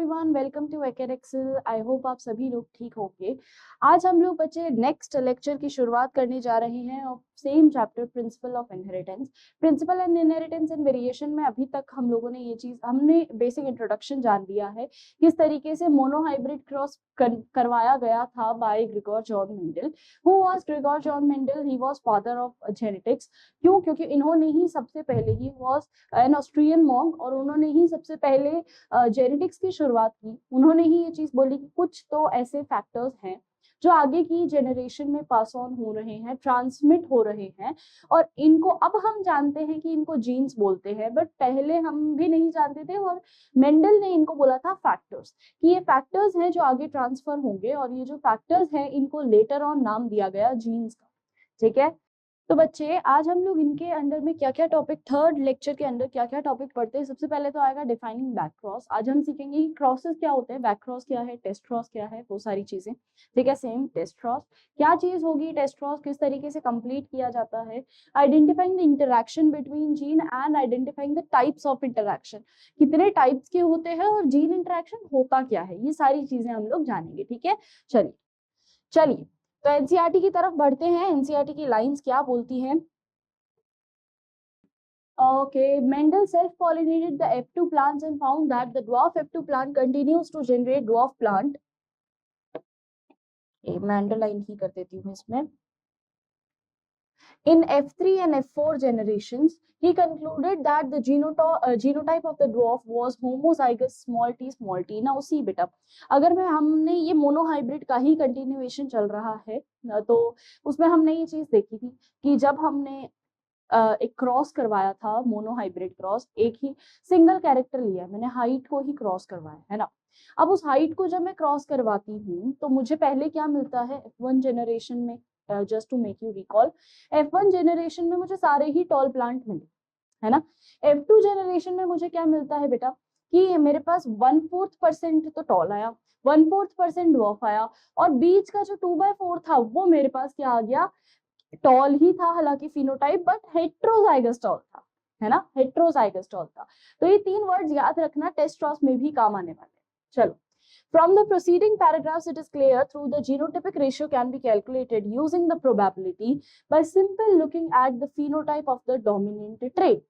Everyone, welcome to Excel. I hope आप सभी लोग ठीक होंगे। आज हम लोग बच्चे नेक्स्ट लेक्चर की शुरुआत करने जा रहे हैं of same chapter principle of inheritance. Principle and inheritance and variation में अभी तक हम लोगों ने ये चीज हमने बेसिक इंट्रोडक्शन जान लिया है, किस तरीके से मोनोहाइब्रिड क्रॉस करवाया गया था by Gregor John Mendel. Who was Gregor John Mendel? He was father of genetics. क्यों? क्योंकि इन्होंने ही सबसे पहले he was an Austrian monk और उन्होंने ही सबसे पहले जेनेटिक्स की शुरुआत की। उन्होंने ही ये चीज बोली कि कुछ तो ऐसे फैक्टर्स हैं जो आगे की जनरेशन में पास ऑन हो रहे हैं, ट्रांसमिट हो रहे हैं, और इनको अब हम जानते हैं कि इनको जीन्स बोलते हैं, बट पहले हम भी नहीं जानते थे। और मेंडल ने इनको बोला था फैक्टर्स, कि ये फैक्टर्स हैं जो आगे ट्रांसफर होंगे, और ये जो फैक्टर्स हैं इनको लेटर ऑन नाम दिया गया जीन्स का। ठीक है, तो बच्चे आज हम लोग इनके अंडर में क्या क्या टॉपिक, थर्ड लेक्चर के अंदर क्या क्या टॉपिक पढ़ते हैं। सबसे पहले तो आएगा डिफाइनिंग बैक क्रॉस। आज हम सीखेंगे कि क्रॉसेस क्या होते हैं, बैक क्रॉस क्या है, टेस्ट क्रॉस क्या है, वो सारी चीजें। ठीक है, सेम टेस्ट क्रॉस क्या चीज होगी, टेस्ट क्रॉस किस तरीके से कंप्लीट किया जाता है, identifying the interaction between gene and identifying the types of interaction, कितने टाइप्स के होते हैं और जीन इंटरेक्शन होता क्या है, ये सारी चीजें हम लोग जानेंगे। ठीक है, चलिए चलिए तो एनसीईआरटी की तरफ बढ़ते हैं। एनसीईआरटी की लाइंस क्या बोलती हैं? Okay, Mendel self-pollinated the F2 plants and found that the dwarf F2 plant continues to generate dwarf plant. Mendel line ही कर देती हूँ इसमें। In F3 and F4 generations, he concluded that the genotype of the dwarf was homozygous small t. Now see बेटा, अगर मैं हमने ये मोनोहाइब्रिड का ही कंटिन्यूएशन चल रहा है तो उसमें हमने ये चीज देखी थी कि जब हमने एक क्रॉस करवाया था, मोनोहाइब्रिड क्रॉस, एक ही सिंगल कैरेक्टर लिया है, मैंने हाइट को ही क्रॉस करवाया है ना। अब उस हाइट को जब मैं क्रॉस करवाती हूँ तो मुझे पहले क्या मिलता है F1 जनरेशन में? Just to make you recall, F1 generation में मुझे सारे ही टॉल प्लांट मिले, है ना। F2 जनरेशन में मुझे क्या मिलता है बेटा कि मेरे पास 1/4% तो टॉल आया, 1/4% ड्वार्फ आया, और बीच का जो 2/4 था वो मेरे पास क्या आ गया, टॉल ही था, हालांकि फिनोटाइप, बट हेट्रोजाइगस टॉल था, है ना, हेट्रोजाइगस टॉल था। तो ये तीन वर्ड्स याद रखना, टेस्ट क्रॉस में भी काम आने वाले। चलो, from the preceding paragraphs it is clear through the genotypic ratio can be calculated using the probability by simply looking at the phenotype of the dominant trait.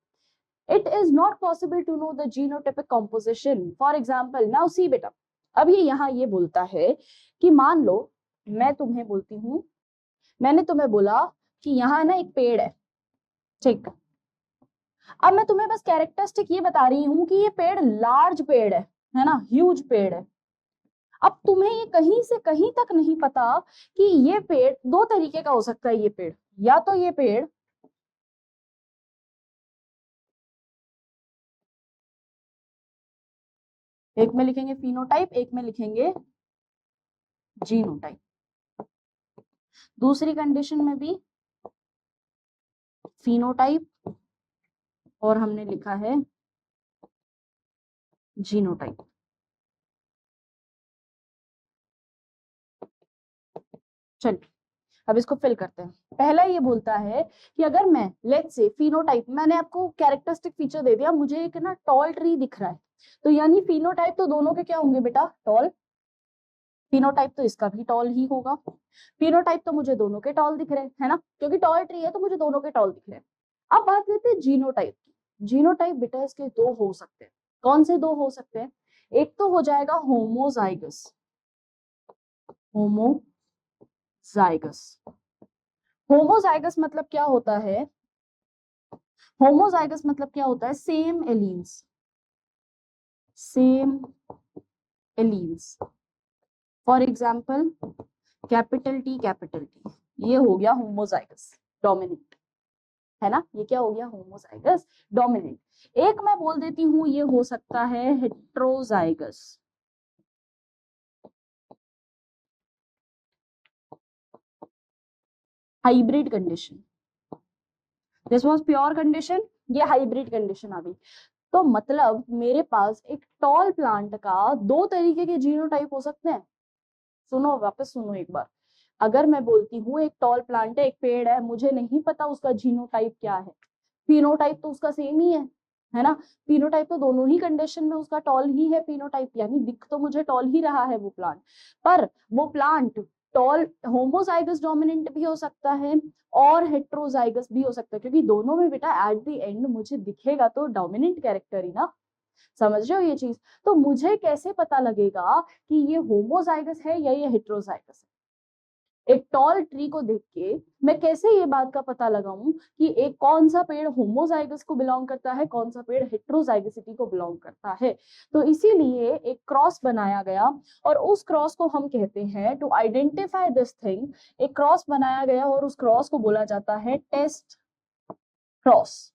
It is not possible to know the genotypic composition. For example, now see बेटा, अब ये यहाँ ये बोलता है कि मान लो मैं तुम्हें बोलती हूँ, मैंने तुम्हें बोला कि यहाँ ना एक पेड़ है, ठीक। अब मैं तुम्हें बस कैरेक्टरिस्टिक ये बता रही हूँ कि ये पेड़ लार्ज पेड़ है ना, ह्यूज पेड़ है। अब तुम्हें ये कहीं से कहीं तक नहीं पता कि ये पेड़ दो तरीके का हो सकता है। ये पेड़, या तो ये पेड़ एक में लिखेंगे फिनोटाइप, एक में लिखेंगे जीनोटाइप। दूसरी कंडीशन में भी फिनोटाइप और हमने लिखा है जीनोटाइप। चलिए अब इसको फिल करते हैं। पहला ये बोलता है कि अगर मैं लेट्स से फिनोटाइप, मैंने आपको कैरेक्टरिस्टिक फीचर दे दिया, मुझे एक ना टॉल ट्री दिख रहा है, तो यानी फिनोटाइप तो दोनों के क्या होंगे बेटा, टॉल। फिनोटाइप तो इसका भी टॉल ही होगा। फिनोटाइप तो मुझे दोनों के टॉल दिख रहे हैं, है ना, क्योंकि टॉल ट्री है तो मुझे दोनों के टॉल दिख रहे हैं। अब बात करते हैं जीनोटाइप की। जीनोटाइप बेटा इसके दो हो सकते हैं। कौन से दो हो सकते हैं? एक तो हो जाएगा होमोजाइगस, होमोजाइगस। होमोजाइगस मतलब क्या होता है? होमोजाइगस मतलब क्या होता है? Same alleles, same alleles. For example capital T, ये हो गया होमोजाइगस डोमिनेंट, है ना, ये क्या हो गया, होमोजाइगस डोमिनेंट। एक मैं बोल देती हूँ ये हो सकता है heterozygous, hybrid condition. This was pure condition, ये हाइब्रिड कंडीशन आ गई। तो मतलब मेरे पास एक टॉल प्लांट का दो तरीके के जीनोटाइप हो सकते हैं। सुनो, वापस सुनो एक बार। अगर मैं बोलती हूँ एक टॉल प्लांट है, एक पेड़ है, मुझे नहीं पता उसका जीनोटाइप क्या है, फिनोटाइप तो उसका सेम ही है, है ना। पीनोटाइप तो दोनों ही कंडीशन में उसका टॉल ही है पीनोटाइप, यानी दिख तो मुझे टॉल ही रहा है वो प्लांट, पर वो प्लांट टॉल होमोजाइगस डोमिनेंट भी हो सकता है और हेट्रोजाइगस भी हो सकता है, क्योंकि दोनों में बेटा एट द एंड मुझे दिखेगा तो डोमिनेंट कैरेक्टर ही ना। समझ रहे हो ये चीज। तो मुझे कैसे पता लगेगा कि ये होमोजाइगस है या ये हेट्रोजाइगस है। एक टॉल ट्री को देख के मैं कैसे ये बात का पता लगाऊं कि एक कौन सा पेड़ होमोजाइगस को बिलोंग करता है, कौन सा पेड़ हेट्रोजाइगसिटी को बिलोंग करता है। तो इसीलिए एक क्रॉस बनाया गया और उस क्रॉस को हम कहते हैं टू आइडेंटिफाई दिस थिंग, एक क्रॉस बनाया गया और उस क्रॉस को बोला जाता है test cross.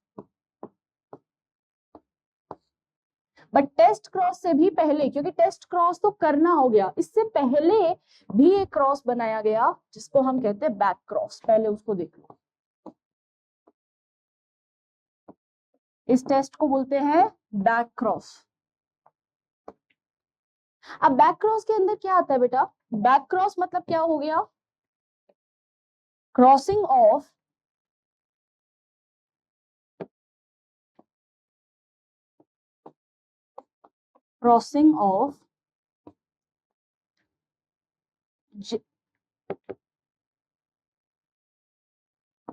But test cross से भी पहले, क्योंकि टेस्ट क्रॉस तो करना हो गया, इससे पहले भी एक क्रॉस बनाया गया जिसको हम कहते हैं बैक क्रॉस। पहले उसको देख लो, इस टेस्ट को बोलते हैं बैक क्रॉस। अब बैक क्रॉस के अंदर क्या आता है बेटा, बैक क्रॉस मतलब क्या हो गया, crossing of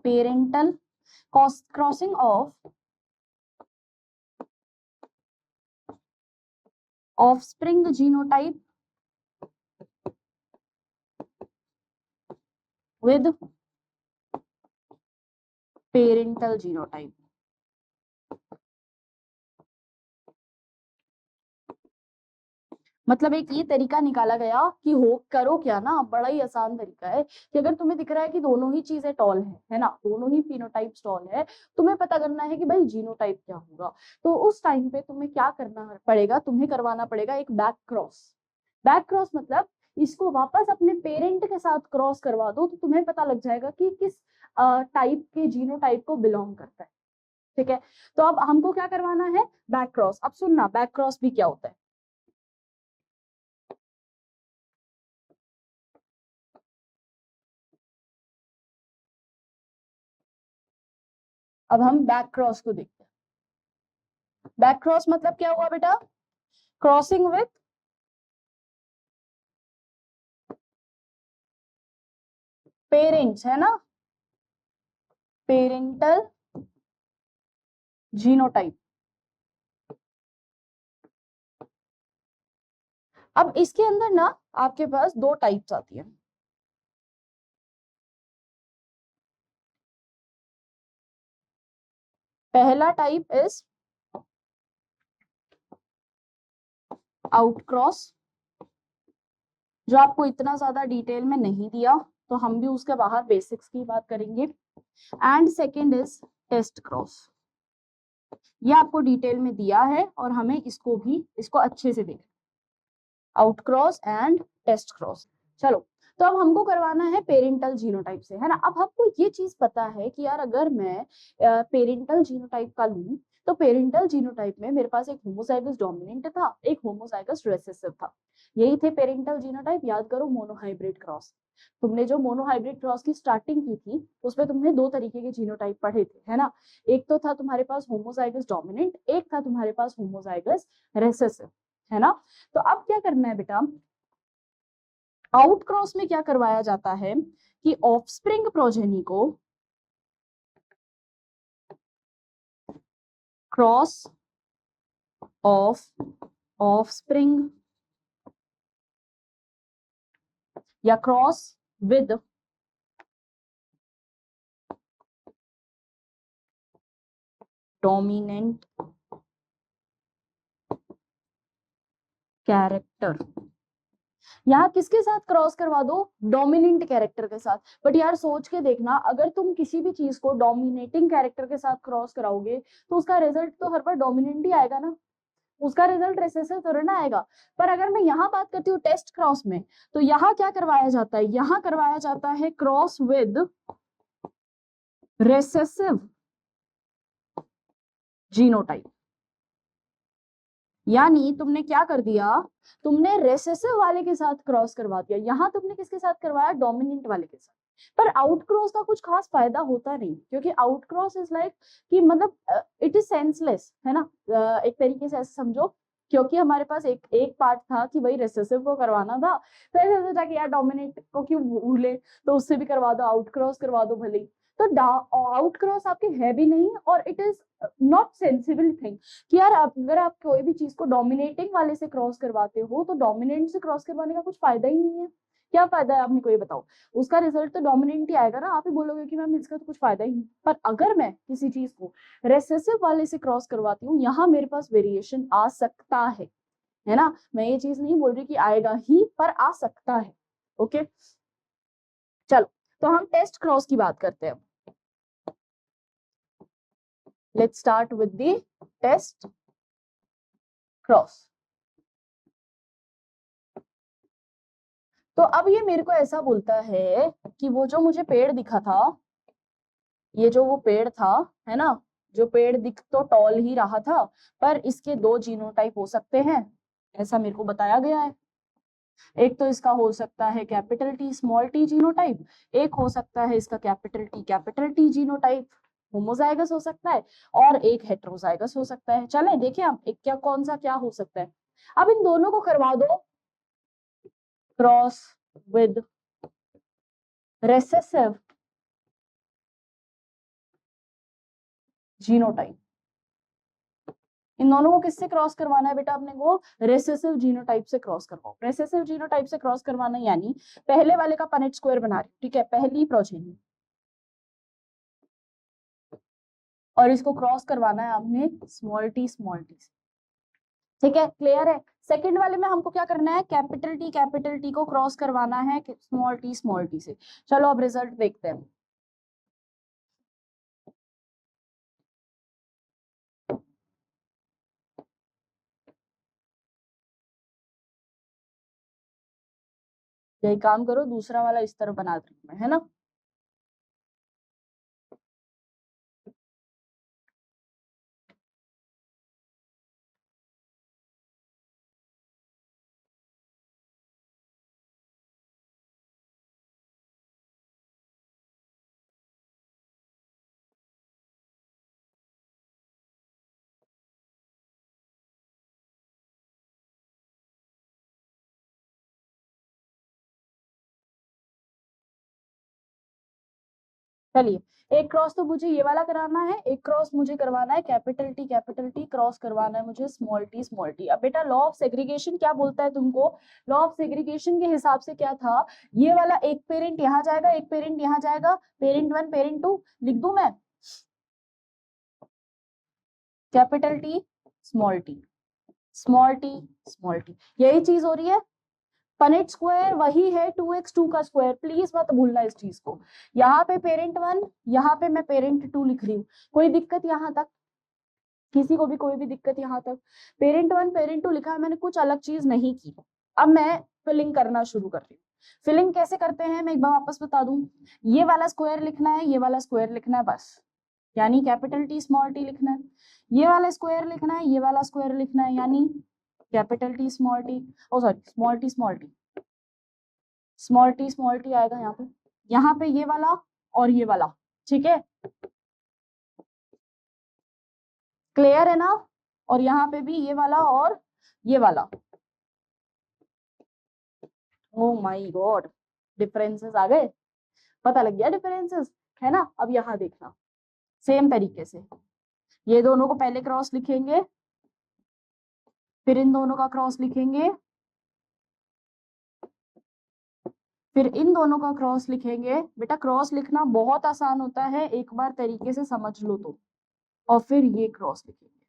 parental, crossing of offspring genotype with parental genotype. मतलब एक ये तरीका निकाला गया कि हो करो क्या ना, बड़ा ही आसान तरीका है कि अगर तुम्हें दिख रहा है कि दोनों ही चीजें टॉल है ना, दोनों ही फिनोटाइप टॉल है, तुम्हें पता करना है कि भाई जीनोटाइप क्या होगा। तो उस टाइम पे तुम्हें क्या करना पड़ेगा, तुम्हें करवाना पड़ेगा एक बैक क्रॉस। बैक क्रॉस मतलब इसको वापस अपने पेरेंट के साथ क्रॉस करवा दो तो तुम्हें पता लग जाएगा कि किस टाइप के जीनोटाइप को बिलोंग करता है। ठीक है, तो अब हमको क्या करवाना है, बैक क्रॉस। अब सुनना बैक क्रॉस भी क्या होता है। अब हम बैक क्रॉस को देखते हैं। बैक क्रॉस मतलब क्या हुआ बेटा, क्रॉसिंग विथ पेरेंट्स, है ना, पेरेंटल जीनोटाइप। अब इसके अंदर ना आपके पास दो टाइप्स आती है। पहला टाइप इज आउटक्रॉस, जो आपको इतना ज्यादा डिटेल में नहीं दिया, तो हम भी उसके बाहर बेसिक्स की बात करेंगे। And second is test cross, ये आपको डिटेल में दिया है और हमें इसको अच्छे से देखना, आउटक्रॉस एंड टेस्ट क्रॉस। चलो, तो अब हमको करवाना है पेरेंटल जीनोटाइप से, है ना। अब हमको ये चीज पता है कि यार अगर मैं पेरेंटल जीनोटाइप का लूं तो पेरेंटल जीनोटाइप में मेरे पास एक होमोजाइगस डोमिनेंट था, एक होमोजाइगस रिसेसिव था, यही थे पेरेंटल जीनोटाइप। याद करो मोनोहाइब्रिड क्रॉस, तुमने जो मोनोहाइब्रिड क्रॉस की स्टार्टिंग की थी उसमें तुमने दो तरीके के जीनोटाइप पढ़े थे, है ना। एक तो था तुम्हारे पास होमोजाइगस डोमिनेंट, एक था तुम्हारे पास होमोजाइगस रिसेसिव, है ना। तो अब क्या करना है बेटा, आउट क्रॉस में क्या करवाया जाता है कि ऑफस्प्रिंग प्रोजेनी को क्रॉस ऑफ ऑफस्प्रिंग या क्रॉस विद डोमिनेंट कैरेक्टर। यहाँ किसके साथ क्रॉस करवा दो, डोमिनेंट कैरेक्टर के साथ। बट यार सोच के देखना, अगर तुम किसी भी चीज को डोमिनेटिंग कैरेक्टर के साथ क्रॉस कराओगे तो उसका रिजल्ट तो हर बार डोमिनेंट ही आएगा ना, उसका रिजल्ट रिसेसिव थोड़ा ना आएगा। पर अगर मैं यहाँ बात करती हूँ टेस्ट क्रॉस में, तो यहाँ क्या करवाया जाता है, यहाँ करवाया जाता है क्रॉस विद रिसेसिव जीनोटाइप। यानी तुमने क्या कर दिया, तुमने रिसेसिव वाले के साथ क्रॉस करवा दिया, यहाँ तुमने किसके साथ करवाया, डोमिनेंट वाले के साथ। पर आउटक्रॉस का कुछ खास फायदा होता नहीं, क्योंकि आउटक्रॉस इज लाइक कि मतलब इट इज सेंसलेस, है ना। एक तरीके से ऐसे समझो, क्योंकि हमारे पास एक एक पार्ट था कि भाई रिसेसिव को करवाना था, तो ऐसे सोचा कि यार डोमिनेंट को क्यों भूले, तो उससे भी करवा दो, आउटक्रॉस करवा दो भले ही। तो आउटक्रॉस आपके है भी नहीं, और it is not sensible thing कि यार अगर आप कोई भी चीज को डोमिनेटिंग वाले से क्रॉस करवाते हो, तो डोमिनेंट से क्रॉस करवाने का कुछ फायदा ही नहीं है। क्या फायदा है, आप मेरे को ये बताओ। उसका रिजल्ट तो डोमिनेंट ही आएगा ना, आप ही बोलोगे कि मैम इसका तो कुछ फायदा ही नहीं। पर अगर मैं किसी चीज को रेसेसिव वाले से क्रॉस करवाती हूँ, यहाँ मेरे पास वेरिएशन आ सकता है ना। मैं ये चीज नहीं बोल रही कि आएगा ही, पर आ सकता है। ओके, चलो तो हम टेस्ट क्रॉस की बात करते हैं। Let's start with the test cross. तो अब ये मेरे को ऐसा बोलता है कि वो जो मुझे पेड़ दिखा था, ये जो वो पेड़ था, है ना, जो पेड़ दिख तो टॉल ही रहा था, पर इसके दो जीनोटाइप हो सकते हैं, ऐसा मेरे को बताया गया है। एक तो इसका हो सकता है capital T small T genotype, एक हो सकता है इसका कैपिटल टी जीनोटाइप, होमोजाइगस हो सकता है, और एक हेट्रोजाइगस हो सकता है। चले देखें हम एक क्या कौन सा क्या हो सकता है। अब इन दोनों को करवा दो क्रॉस विद रेसेसिव जीनोटाइप। इन दोनों को किससे क्रॉस करवाना है बेटा अपने को, रेसेसिव जीनोटाइप से क्रॉस करवाओ। रेसेसिव जीनोटाइप से क्रॉस करवाना यानी पहले वाले का पनेट स्क्वायर बना रही हूँ, ठीक है, पहली प्रोजेनी, और इसको क्रॉस करवाना है आपने स्मॉल टी से। ठीक है, क्लियर है। सेकंड वाले में हमको क्या करना है, कैपिटल टी को क्रॉस करवाना है स्मॉल टी से। चलो अब रिजल्ट देखते हैं। यही काम करो, दूसरा वाला इस तरह बना दूं मैं, है ना। चलिए, एक क्रॉस तो मुझे ये वाला कराना है, एक क्रॉस मुझे करवाना है कैपिटल टी क्रॉस करवाना है मुझे स्मॉल टी। अब बेटा लॉ ऑफ सेग्रीगेशन क्या बोलता है तुमको, लॉ ऑफ सेग्रीगेशन के हिसाब से क्या था, ये वाला एक पेरेंट यहाँ जाएगा, एक पेरेंट यहाँ जाएगा, पेरेंट 1 पेरेंट 2 लिख दूं मैं, capital T small T small T, यही चीज हो रही है। पनेट स्क्वायर वही है 2x2 का स्क्वायर, प्लीज मत भूलना इस चीज को। यहाँ पे पेरेंट 1, यहाँ पे मैं पेरेंट 2 लिख रही हूँ, कोई दिक्कत यहाँ तक, किसी को भी कोई भी दिक्कत यहाँ तक। पेरेंट 1 पेरेंट 2 लिखा है मैंने, कुछ अलग चीज नहीं की। अब मैं फिलिंग करना शुरू कर रही हूँ। फिलिंग कैसे करते हैं मैं एक बार वापस बता दूं, ये वाला स्क्वायर लिखना है, ये वाला स्क्वायर लिखना है बस, यानी कैपिटल टी स्मॉल टी लिखना है। ये वाला स्क्वायर लिखना है, ये वाला स्क्वायर लिखना है, यानी कैपिटल टी स्मॉल टी, ओ सॉरी स्मॉल टी आएगा यहाँ पे ये वाला और ये वाला, ठीक है, क्लियर है ना। और यहाँ पे भी ये वाला और ये वाला। ओ माय गॉड, डिफरेंसेस आ गए, पता लग गया डिफरेंसेस, है ना। अब यहाँ देखना, सेम तरीके से ये दोनों को पहले क्रॉस लिखेंगे, फिर इन दोनों का क्रॉस लिखेंगे, फिर इन दोनों का क्रॉस लिखेंगे। बेटा क्रॉस लिखना बहुत आसान होता है, एक बार तरीके से समझ लो तो, और फिर ये क्रॉस लिखेंगे।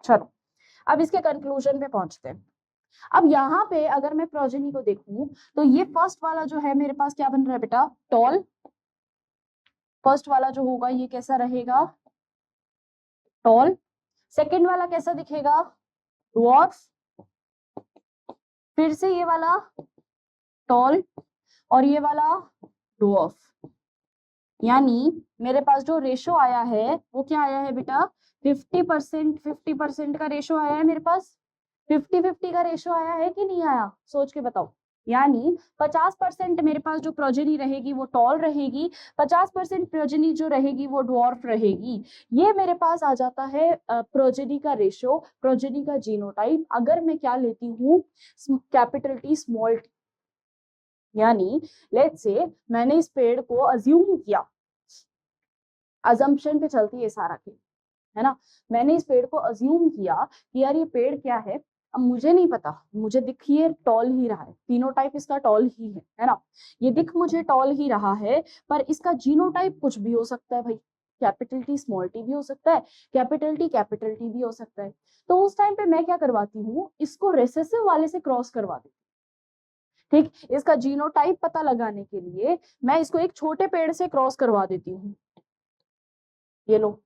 चलो अब इसके कंक्लूजन पे पहुंचते हैं। अब यहाँ पे अगर मैं प्रोजेनी को देखूं, तो ये फर्स्ट वाला जो है मेरे पास क्या बन रहा है बेटा, टॉल। फर्स्ट वाला जो होगा ये कैसा रहेगा, टॉल। सेकंड वाला कैसा दिखेगा, ड्वार्फ। फिर से ये वाला टॉल, और ये वाला ड्वार्फ। यानी मेरे पास जो रेशो आया है वो क्या आया है बेटा, 50% का रेशो आया है मेरे पास। 50-50 का रेशो आया है कि नहीं आया, सोच के बताओ। यानी 50% मेरे पास जो प्रोजेनी रहेगी वो टॉल रहेगी, 50% प्रोजेनी जो रहेगी वो ड्वार्फ रहेगी। ये मेरे पास आ जाता है प्रोजेनी का रेशियो, प्रोजेनी का जीनोटाइप। अगर मैं क्या लेती हूँ, कैपिटल टी स्मॉल टी, यानी लेट्स से मैंने इस पेड़ को अज्यूम किया, अजम्पशन पे चलती है सारा खेल, है ना। मैंने इस पेड़ को अज्यूम किया कि यार ये पेड़ क्या है, अब मुझे नहीं पता, मुझे दिखिए टॉल ही रहा है, फिनोटाइप इसका टॉल ही है ना। ये दिख मुझे टॉल ही रहा है, पर इसका जीनोटाइप कुछ भी हो सकता है भाई, कैपिटल टी स्मॉल टी भी हो सकता है, कैपिटल टी भी हो सकता है। तो उस टाइम पे मैं क्या करवाती हूँ, इसको रेसेसिव वाले से क्रॉस करवा देती हूँ। ठीक, इसका जीनोटाइप पता लगाने के लिए मैं इसको एक छोटे पेड़ से क्रॉस करवा देती हूँ। ये लो,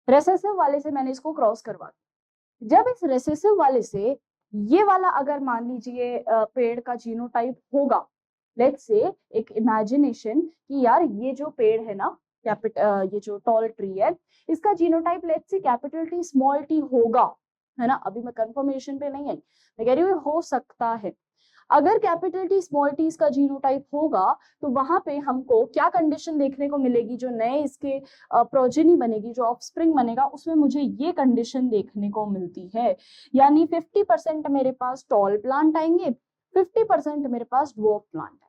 रेसेसिव वाले से मैंने इसको क्रॉस करवा दिया। जब इस रेसेसिव वाले से ये वाला अगर मान लीजिए पेड़ का जीनोटाइप होगा, लेट्स से एक इमेजिनेशन कि यार ये जो पेड़ है ना, ये जो टॉल ट्री है, इसका genotype let's say capital T small T होगा, है ना। अभी मैं कंफर्मेशन पे नहीं आई, मैं कह रही हूँ हो सकता है। अगर कैपिटल टी स्मॉल टी का जीनोटाइप होगा, तो वहां पे हमको क्या कंडीशन देखने को मिलेगी, जो नए इसके प्रोजेनी बनेगी, जो ऑफस्प्रिंग बनेगा, उसमें मुझे ये कंडीशन देखने को मिलती है। यानी 50% मेरे पास टॉल प्लांट आएंगे, 50% मेरे पास ड्वार्फ प्लांट आएंगे।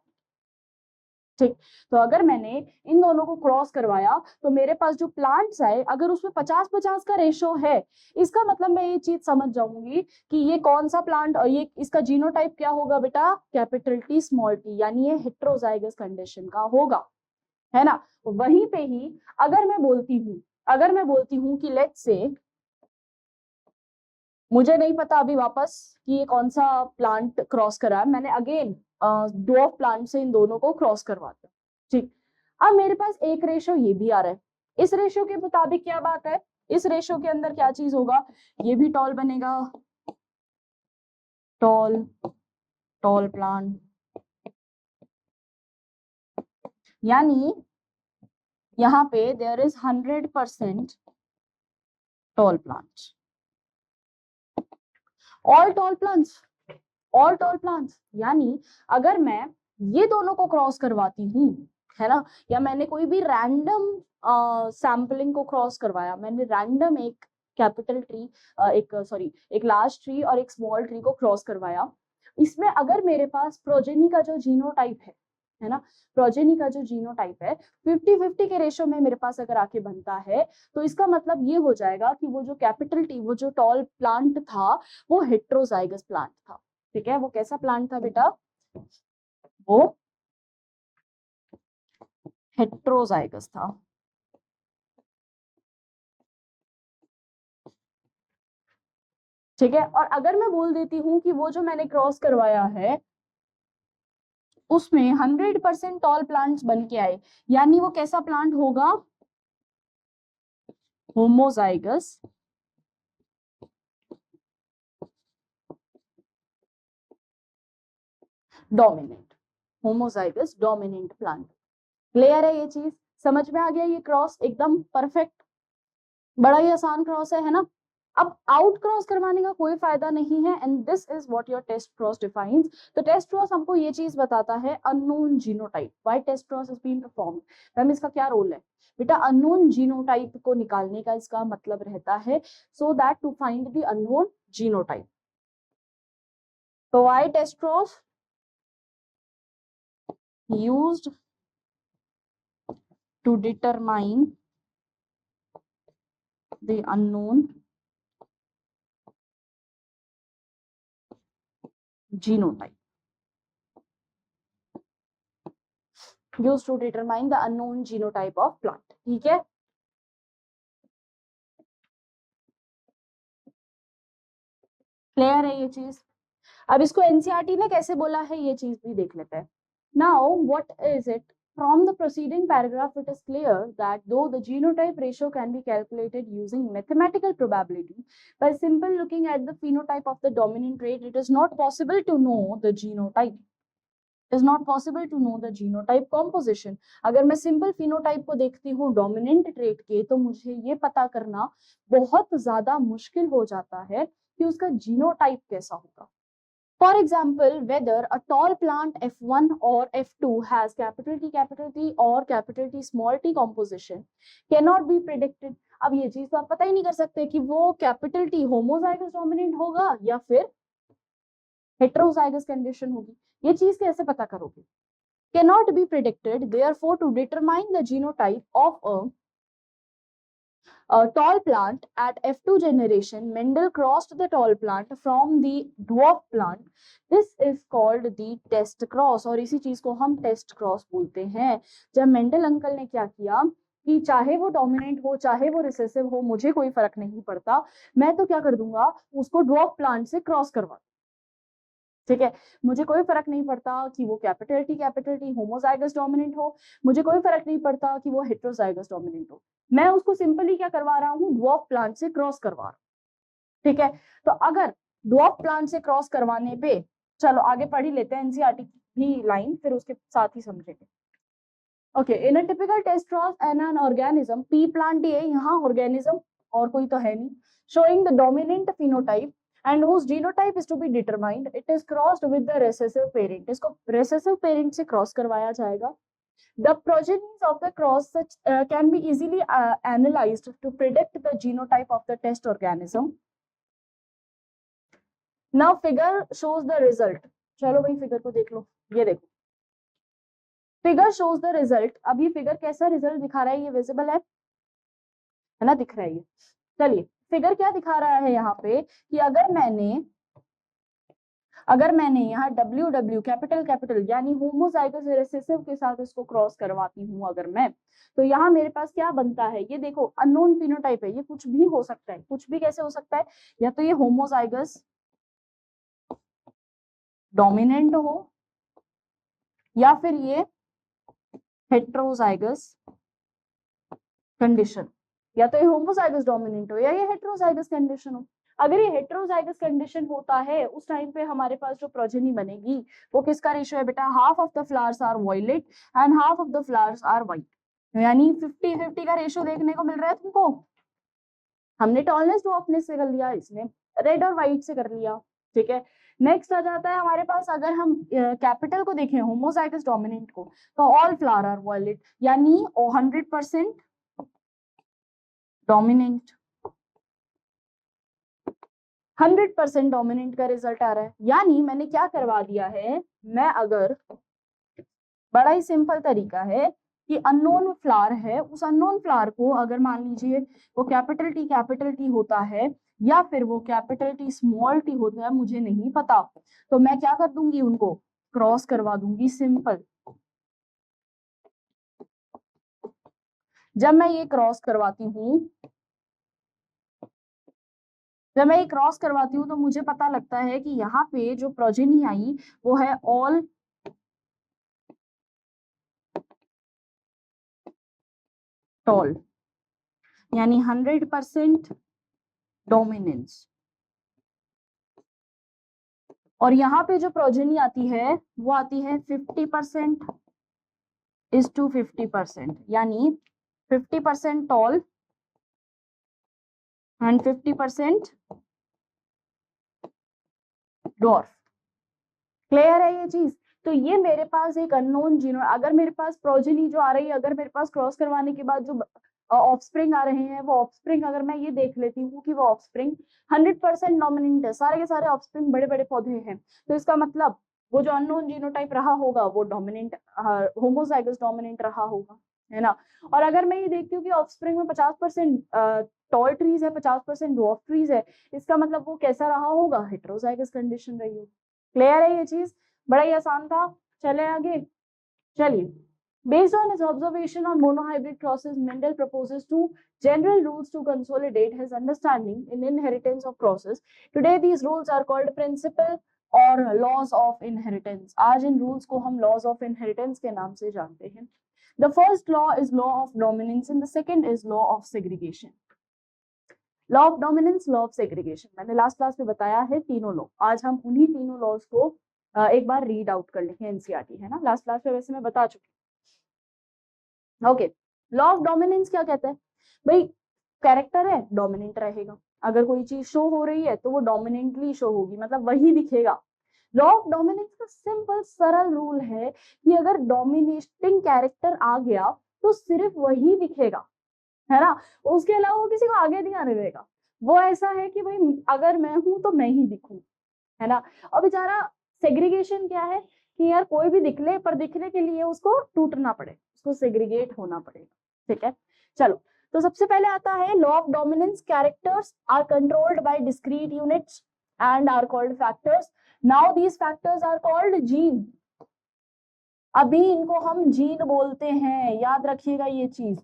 ठीक, तो अगर मैंने इन दोनों को क्रॉस करवाया तो मेरे पास जो प्लांट्स आए, अगर उसमें 50-50 का रेशो है, इसका मतलब मैं ये चीज समझ जाऊंगी कि ये कौन सा प्लांट, और ये इसका जीनोटाइप क्या होगा बेटा, कैपिटल टी स्मॉल टी, यानी ये हेट्रोजाइगस कंडीशन का होगा, है ना। वहीं पे ही अगर मैं बोलती हूँ कि लेट्स से मुझे नहीं पता अभी वापस कि ये कौन सा प्लांट क्रॉस करा है, मैंने अगेन ड्वार्फ प्लांट से इन दोनों को क्रॉस करवा दिया। ठीक, अब मेरे पास एक रेशो ये भी आ रहा है, इस रेशो के मुताबिक क्या बात है, इस रेशो के अंदर क्या चीज होगा, ये भी टॉल बनेगा, टॉल, टॉल प्लांट, यानी यहाँ पे there is 100% tall plant, all tall plants, all tall plants. यानी अगर मैं ये दोनों को क्रॉस करवाती हूँ, है ना, या मैंने कोई भी रैंडम सैम्पलिंग को क्रॉस करवाया, मैंने रैंडम एक कैपिटल ट्री, एक लार्ज ट्री और एक स्मॉल ट्री को क्रॉस करवाया, इसमें अगर मेरे पास प्रोजेनी का जो जीनोटाइप है ना, प्रोजेनी का जो जीनोटाइप है 50-50 के रेशो में मेरे पास अगर आके बनता है, तो इसका मतलब ये हो जाएगा कि वो जो कैपिटल टी, वो जो टॉल प्लांट था, वो हेट्रोजाइगस प्लांट था। ठीक है, वो कैसा प्लांट था बेटा, वो हेट्रोजाइगस था। ठीक है, और अगर मैं बोल देती हूँ कि वो जो मैंने क्रॉस करवाया है उसमें 100% टॉल प्लांट्स बन के आए, यानी वो कैसा प्लांट होगा, homozygous dominant, homozygous dominant plant. Clear है ये चीज, समझ में आ गया, ये क्रॉस एकदम परफेक्ट, बड़ा ही आसान क्रॉस है ना। अब आउट क्रॉस करवाने का कोई फायदा नहीं है, and this is what your test cross defines. तो टेस्ट क्रॉस हमको ये चीज बताता है, unknown genotype, why test cross is being performed. Ma'am इसका क्या रोल है बेटा, अननोन जीनोटाइप को निकालने का इसका मतलब रहता है, so that to find the unknown genotype. तो why test cross used to determine the unknown genotype, used to determine the unknown genotype of plant। ठीक है, क्लियर है ये चीज। अब इसको एनसीईआरटी ने कैसे बोला है ये चीज भी देख लेते हैं। Now what is it, from the preceding paragraph it is clear that though the genotype ratio can be calculated using mathematical probability, by simple looking at the phenotype of the dominant trait it is not possible to know the genotype, is not possible to know the genotype composition। अगर मैं simple phenotype को देखती हूँ dominant trait के, तो मुझे ये पता करना बहुत ज्यादा मुश्किल हो जाता है कि उसका जीनोटाइप कैसा होगा। For example, whether a tall plant F1 or F2 has capital T or capital T small t composition cannot be predicted. अब ये चीज तो आप पता ही नहीं कर सकते कि वो कैपिटल T होमोजाइगस डोमिनेंट होगा या फिर हेटेरोजाइगस कंडीशन होगी, ये चीज कैसे पता करोगे? Cannot be predicted, therefore to determine the genotype of a tall plant at F2 generation, Mendel crossed the tall plant from the dwarf plant. This is called the test cross, और इसी चीज को हम टेस्ट क्रॉस बोलते हैं। जब Mendel uncle ने क्या किया कि चाहे वो डोमिनेंट हो चाहे वो रिसेसिव हो, मुझे कोई फर्क नहीं पड़ता, मैं तो क्या कर दूंगा, उसको ड्वार्फ प्लांट से क्रॉस करवा, ठीक है, मुझे कोई फर्क नहीं पड़ता कि वो कैपिटल टी होमोजाइगस डोमिनेंट हो, मुझे कोई फर्क नहीं पड़ता कि वो हेटेरोजाइगस डोमिनेंट हो, मैं उसको सिंपली क्या करवा रहा हूँ, ड्वार्फ प्लांट से क्रॉस करवा रहा हूँ, ठीक है। तो अगर ड्वार्फ प्लांट से क्रॉस करवाने पे, चलो आगे पढ़ ही लेते हैं एनसीईआरटी की लाइन, फिर उसके साथ ही समझेंगे। Okay, in a typical test cross an an organism, P plant ये यहाँ ऑर्गेनिज्म और कोई तो है नहीं, showing the dominant phenotype and whose genotype is to be determined, it is crossed with the recessive parent. इसको recessive parent से cross करवाया जाएगा। The progenies of the cross such can be easily analyzed to predict the genotype of the test organism. Now figure shows the result. चलो भाई figure को देख लो, ये देखो फिगर shows the result। अब ये फिगर कैसा रिजल्ट दिखा रहा है, ये विजिबल है ना, दिख रहा है ये। चलिए फिगर क्या दिखा रहा है यहाँ पे कि अगर मैंने यहाँ WW कैपिटल यानी होमोजाइगस रिसेसिव के साथ इसको क्रॉस करवाती हूँ अगर मैं, तो यहाँ मेरे पास क्या बनता है, ये देखो अननोन फिनोटाइप है, ये कुछ भी हो सकता है, कुछ भी कैसे हो सकता है, या तो ये होमोजाइगस डोमिनेंट हो या फिर ये हेटेरोजाइगस कंडीशन, या तो ये होमोजाइगस डोमिनेंट हो या ये हेटेरोजाइगस कंडीशन हो। अगर ये हेटेरोजाइगस कंडीशन होता है उस टाइम पे हमारे पास जो प्रोजेनी बनेगी वो किसका रेशियो है बेटा, half of the flowers are violet and half of the flowers are white, यानी 50-50 का रेशियो देखने को मिल रहा है तुमको। हमने टॉलनेस ड्वार्फनेस से कर लिया, इसने रेड और व्हाइट से कर लिया, ठीक है। नेक्स्ट आ जाता है हमारे पास, अगर हम कैपिटल को देखें होमोजाइगस डोमिनेंट को, तो ऑल फ्लावर आर वायलेट यानी 100% डोमिनेंट, 100% डोमिनेंट का रिजल्ट आ रहा है। यानी मैंने क्या करवा दिया है, मैं अगर, बड़ा ही सिंपल तरीका है कि अननोन फ्लावर है, उस अननोन फ्लावर को अगर मान लीजिए वो कैपिटल टी होता है या फिर वो कैपिटल टी स्मॉल टी होता है, मुझे नहीं पता, तो मैं क्या कर दूंगी, उनको क्रॉस करवा दूंगी, सिंपल। जब मैं ये क्रॉस करवाती हूँ तो मुझे पता लगता है कि यहाँ पे जो प्रोजेनी आई वो है ऑल टॉल, यानी 100% डोमिनेंस, और यहाँ पे जो प्रोजेनी आती है वो आती है 50% इज टू 50%, यानी 50% टॉल एंड 50% डॉर्फ। क्लियर है ये चीज? तो ये मेरे पास एक अननोन जीनो, अगर मेरे पास प्रोजेनी जो आ रही है, अगर मेरे पास क्रॉस करवाने के बाद जो ऑफस्प्रिंग आ रहे हैं, वो ऑफस्प्रिंग अगर मैं ये देख लेती हूँ कि वो ऑफस्प्रिंग 100% डोमिनेंट है, सारे के सारे ऑफस्प्रिंग बड़े बड़े पौधे हैं, तो इसका मतलब वो जो अननोन जीनोटाइप रहा होगा वो डोमिनेंट होमोजाइगस डोमिनेंट रहा होगा, है ना। और अगर मैं ये देखती हूँ कि ऑफस्प्रिंग में 50% टॉल ट्रीज है, 50% ड्वार्फ ट्रीज है, इसका मतलब वो कैसा रहा होगा, हेटेरोजाइगस कंडीशन रही होगी। क्लियर है ये चीज? बड़ा ही आसान था। चले आगे, चलिए। Based on his observation on monohybrid crosses, Mendel proposes two general rules to consolidate his understanding in inheritance of crosses. Today these rules are called principle और laws of inheritance. आज इन rules को हम laws of inheritance के नाम से जानते हैं। The first law is law of dominance and the second is law of segregation. Law of dominance, law of segregation, मैंने लास्ट क्लास में बताया है तीनों लॉ, आज हम उन्हीं तीनों लॉज को एक बार रीड आउट कर लेंगे, एनसीईआरटी है ना, लास्ट क्लास में वैसे मैं बता चुकी। ओके, लॉ ऑफ डोमिनेंस क्या कहता है भाई, कैरेक्टर है डोमिनेंट रहेगा, अगर कोई चीज शो हो रही है तो वो डोमिनेंटली शो होगी, मतलब वही दिखेगा, लॉ ऑफ डोमिनेंस का सिंपल सरल रूल है कि अगर डोमिनेटिंग कैरेक्टर आ गया तो सिर्फ वही दिखेगा, है ना, उसके अलावा वो किसी को आगे नहीं आने देगा। वो ऐसा है कि भाई अगर मैं हूं तो मैं ही दिखूं, है ना। और बेचारा सेग्रीगेशन क्या है कि यार कोई भी दिखले, पर दिखने के लिए उसको टूटना पड़े, उसको सेग्रीगेट होना पड़ेगा, ठीक है। चलो, तो सबसे पहले आता है law of dominance, characters are controlled by discrete units and are called factors. Now these factors are called gene. अभी इनको हम जीन बोलते हैं, याद रखिएगा ये चीज।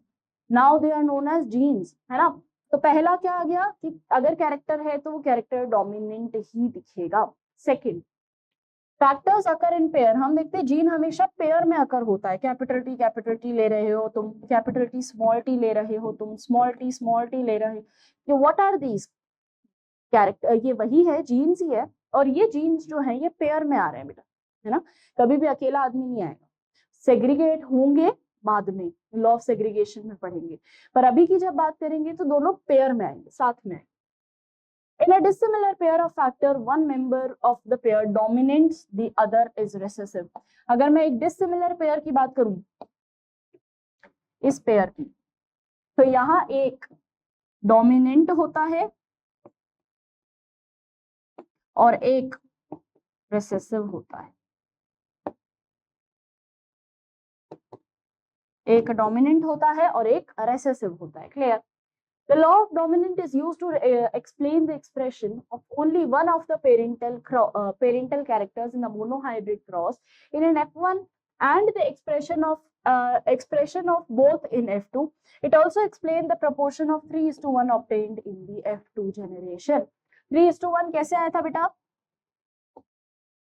Now they are known as genes, है ना। तो पहला क्या आ गया कि अगर कैरेक्टर है तो वो कैरेक्टर डोमिनेंट ही दिखेगा। Second, factors occur in pair. हम देखते हैं जीन हमेशा पेयर में अकर होता है। कैपिटल टी ले रहे हो तुम, कैपिटल टी स्मॉल टी ले रहे हो तुम, स्मॉल टी ले रहे हो। What are these character? ये वही है, जीन्स ही है। और ये जीन्स जो है ये पेयर में आ रहे हैं बेटा, है ना, कभी भी अकेला आदमी नहीं आएगा। सेग्रीगेट होंगे बाद में, लॉ ऑफ सेग्रीगेशन में पढ़ेंगे, पर अभी की जब बात करेंगे तो दोनों पेयर में आएंगे, साथ में। In a dissimilar pair of factor, one member of the pair dominates, the other is recessive. अगर मैं एक dissimilar pair की बात करूं, इस पेयर की, तो यहां एक डोमिनेंट होता है और एक रिसेसिव होता है। एक डोमिनेंट होता है और एक रेसेसिव होता है। Clear? The law of dominant is used to explain the expression of only one of the parental characters in a monohybrid cross in an F1 and the expression of both in F2. It also explains the proportion of 3:1 obtained in the F2 generation. 3:1 कैसे आया था बेटा?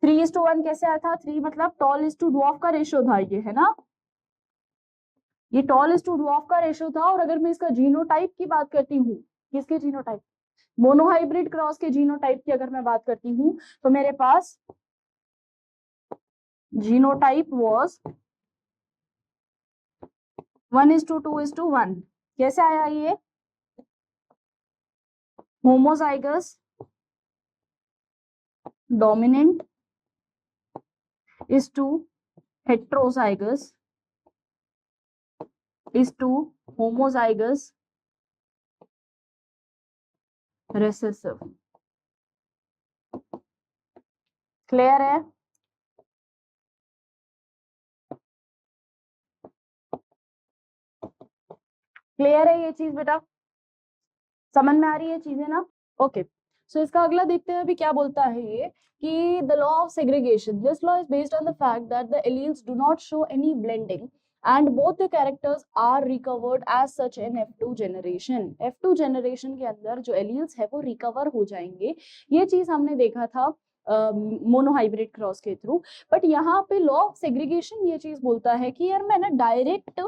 3:1 कैसे आया था? 3 मतलब tall is to dwarf का ratio था ये, है ना। ये टॉल इज टू ड्वार्फ का रेशियो था। और अगर मैं इसका जीनोटाइप की बात करती हूँ, किसके जीनोटाइप? मोनोहाइब्रिड क्रॉस के जीनोटाइप की अगर मैं बात करती हूँ, तो मेरे पास जीनोटाइप वाज 1:2:1। कैसे आया ये? Homozygous dominant is to heterozygous is to homozygous recessive. Clear है? क्लियर है ये चीज बेटा? समझ में आ रही है चीजें ना? ओके, सो इसका अगला देखते हैं अभी क्या बोलता है ये कि the law of segregation, this law is based on the fact that the alleles do not show any blending and both the characters are recovered as such in F2 generation. F2 generation के अंदर जो alleles है वो recover हो जाएंगे। ये चीज हमने देखा था मोनोहाइब्रिड क्रॉस के थ्रू। बट यहाँ पे लॉ ऑफ सेग्रीगेशन ये चीज बोलता है कि यार मैं ना डायरेक्ट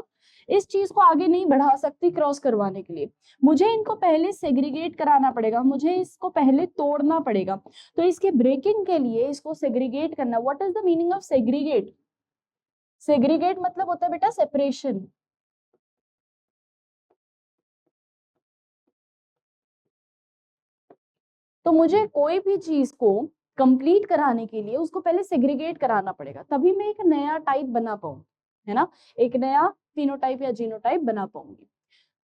इस चीज को आगे नहीं बढ़ा सकती क्रॉस करवाने के लिए, मुझे इनको पहले सेग्रीगेट कराना पड़ेगा, मुझे इसको पहले तोड़ना पड़ेगा। तो इसके ब्रेकिंग के लिए इसको सेग्रीगेट करना। What is the meaning of segregate? Segregate मतलब होता है बेटा सेपरेशन। तो मुझे कोई भी चीज को कंप्लीट कराने के लिए उसको पहले सेग्रीगेट कराना पड़ेगा, तभी मैं एक नया टाइप बना पाऊं, है ना, एक नया फिनोटाइप या जीनोटाइप बना पाऊंगी।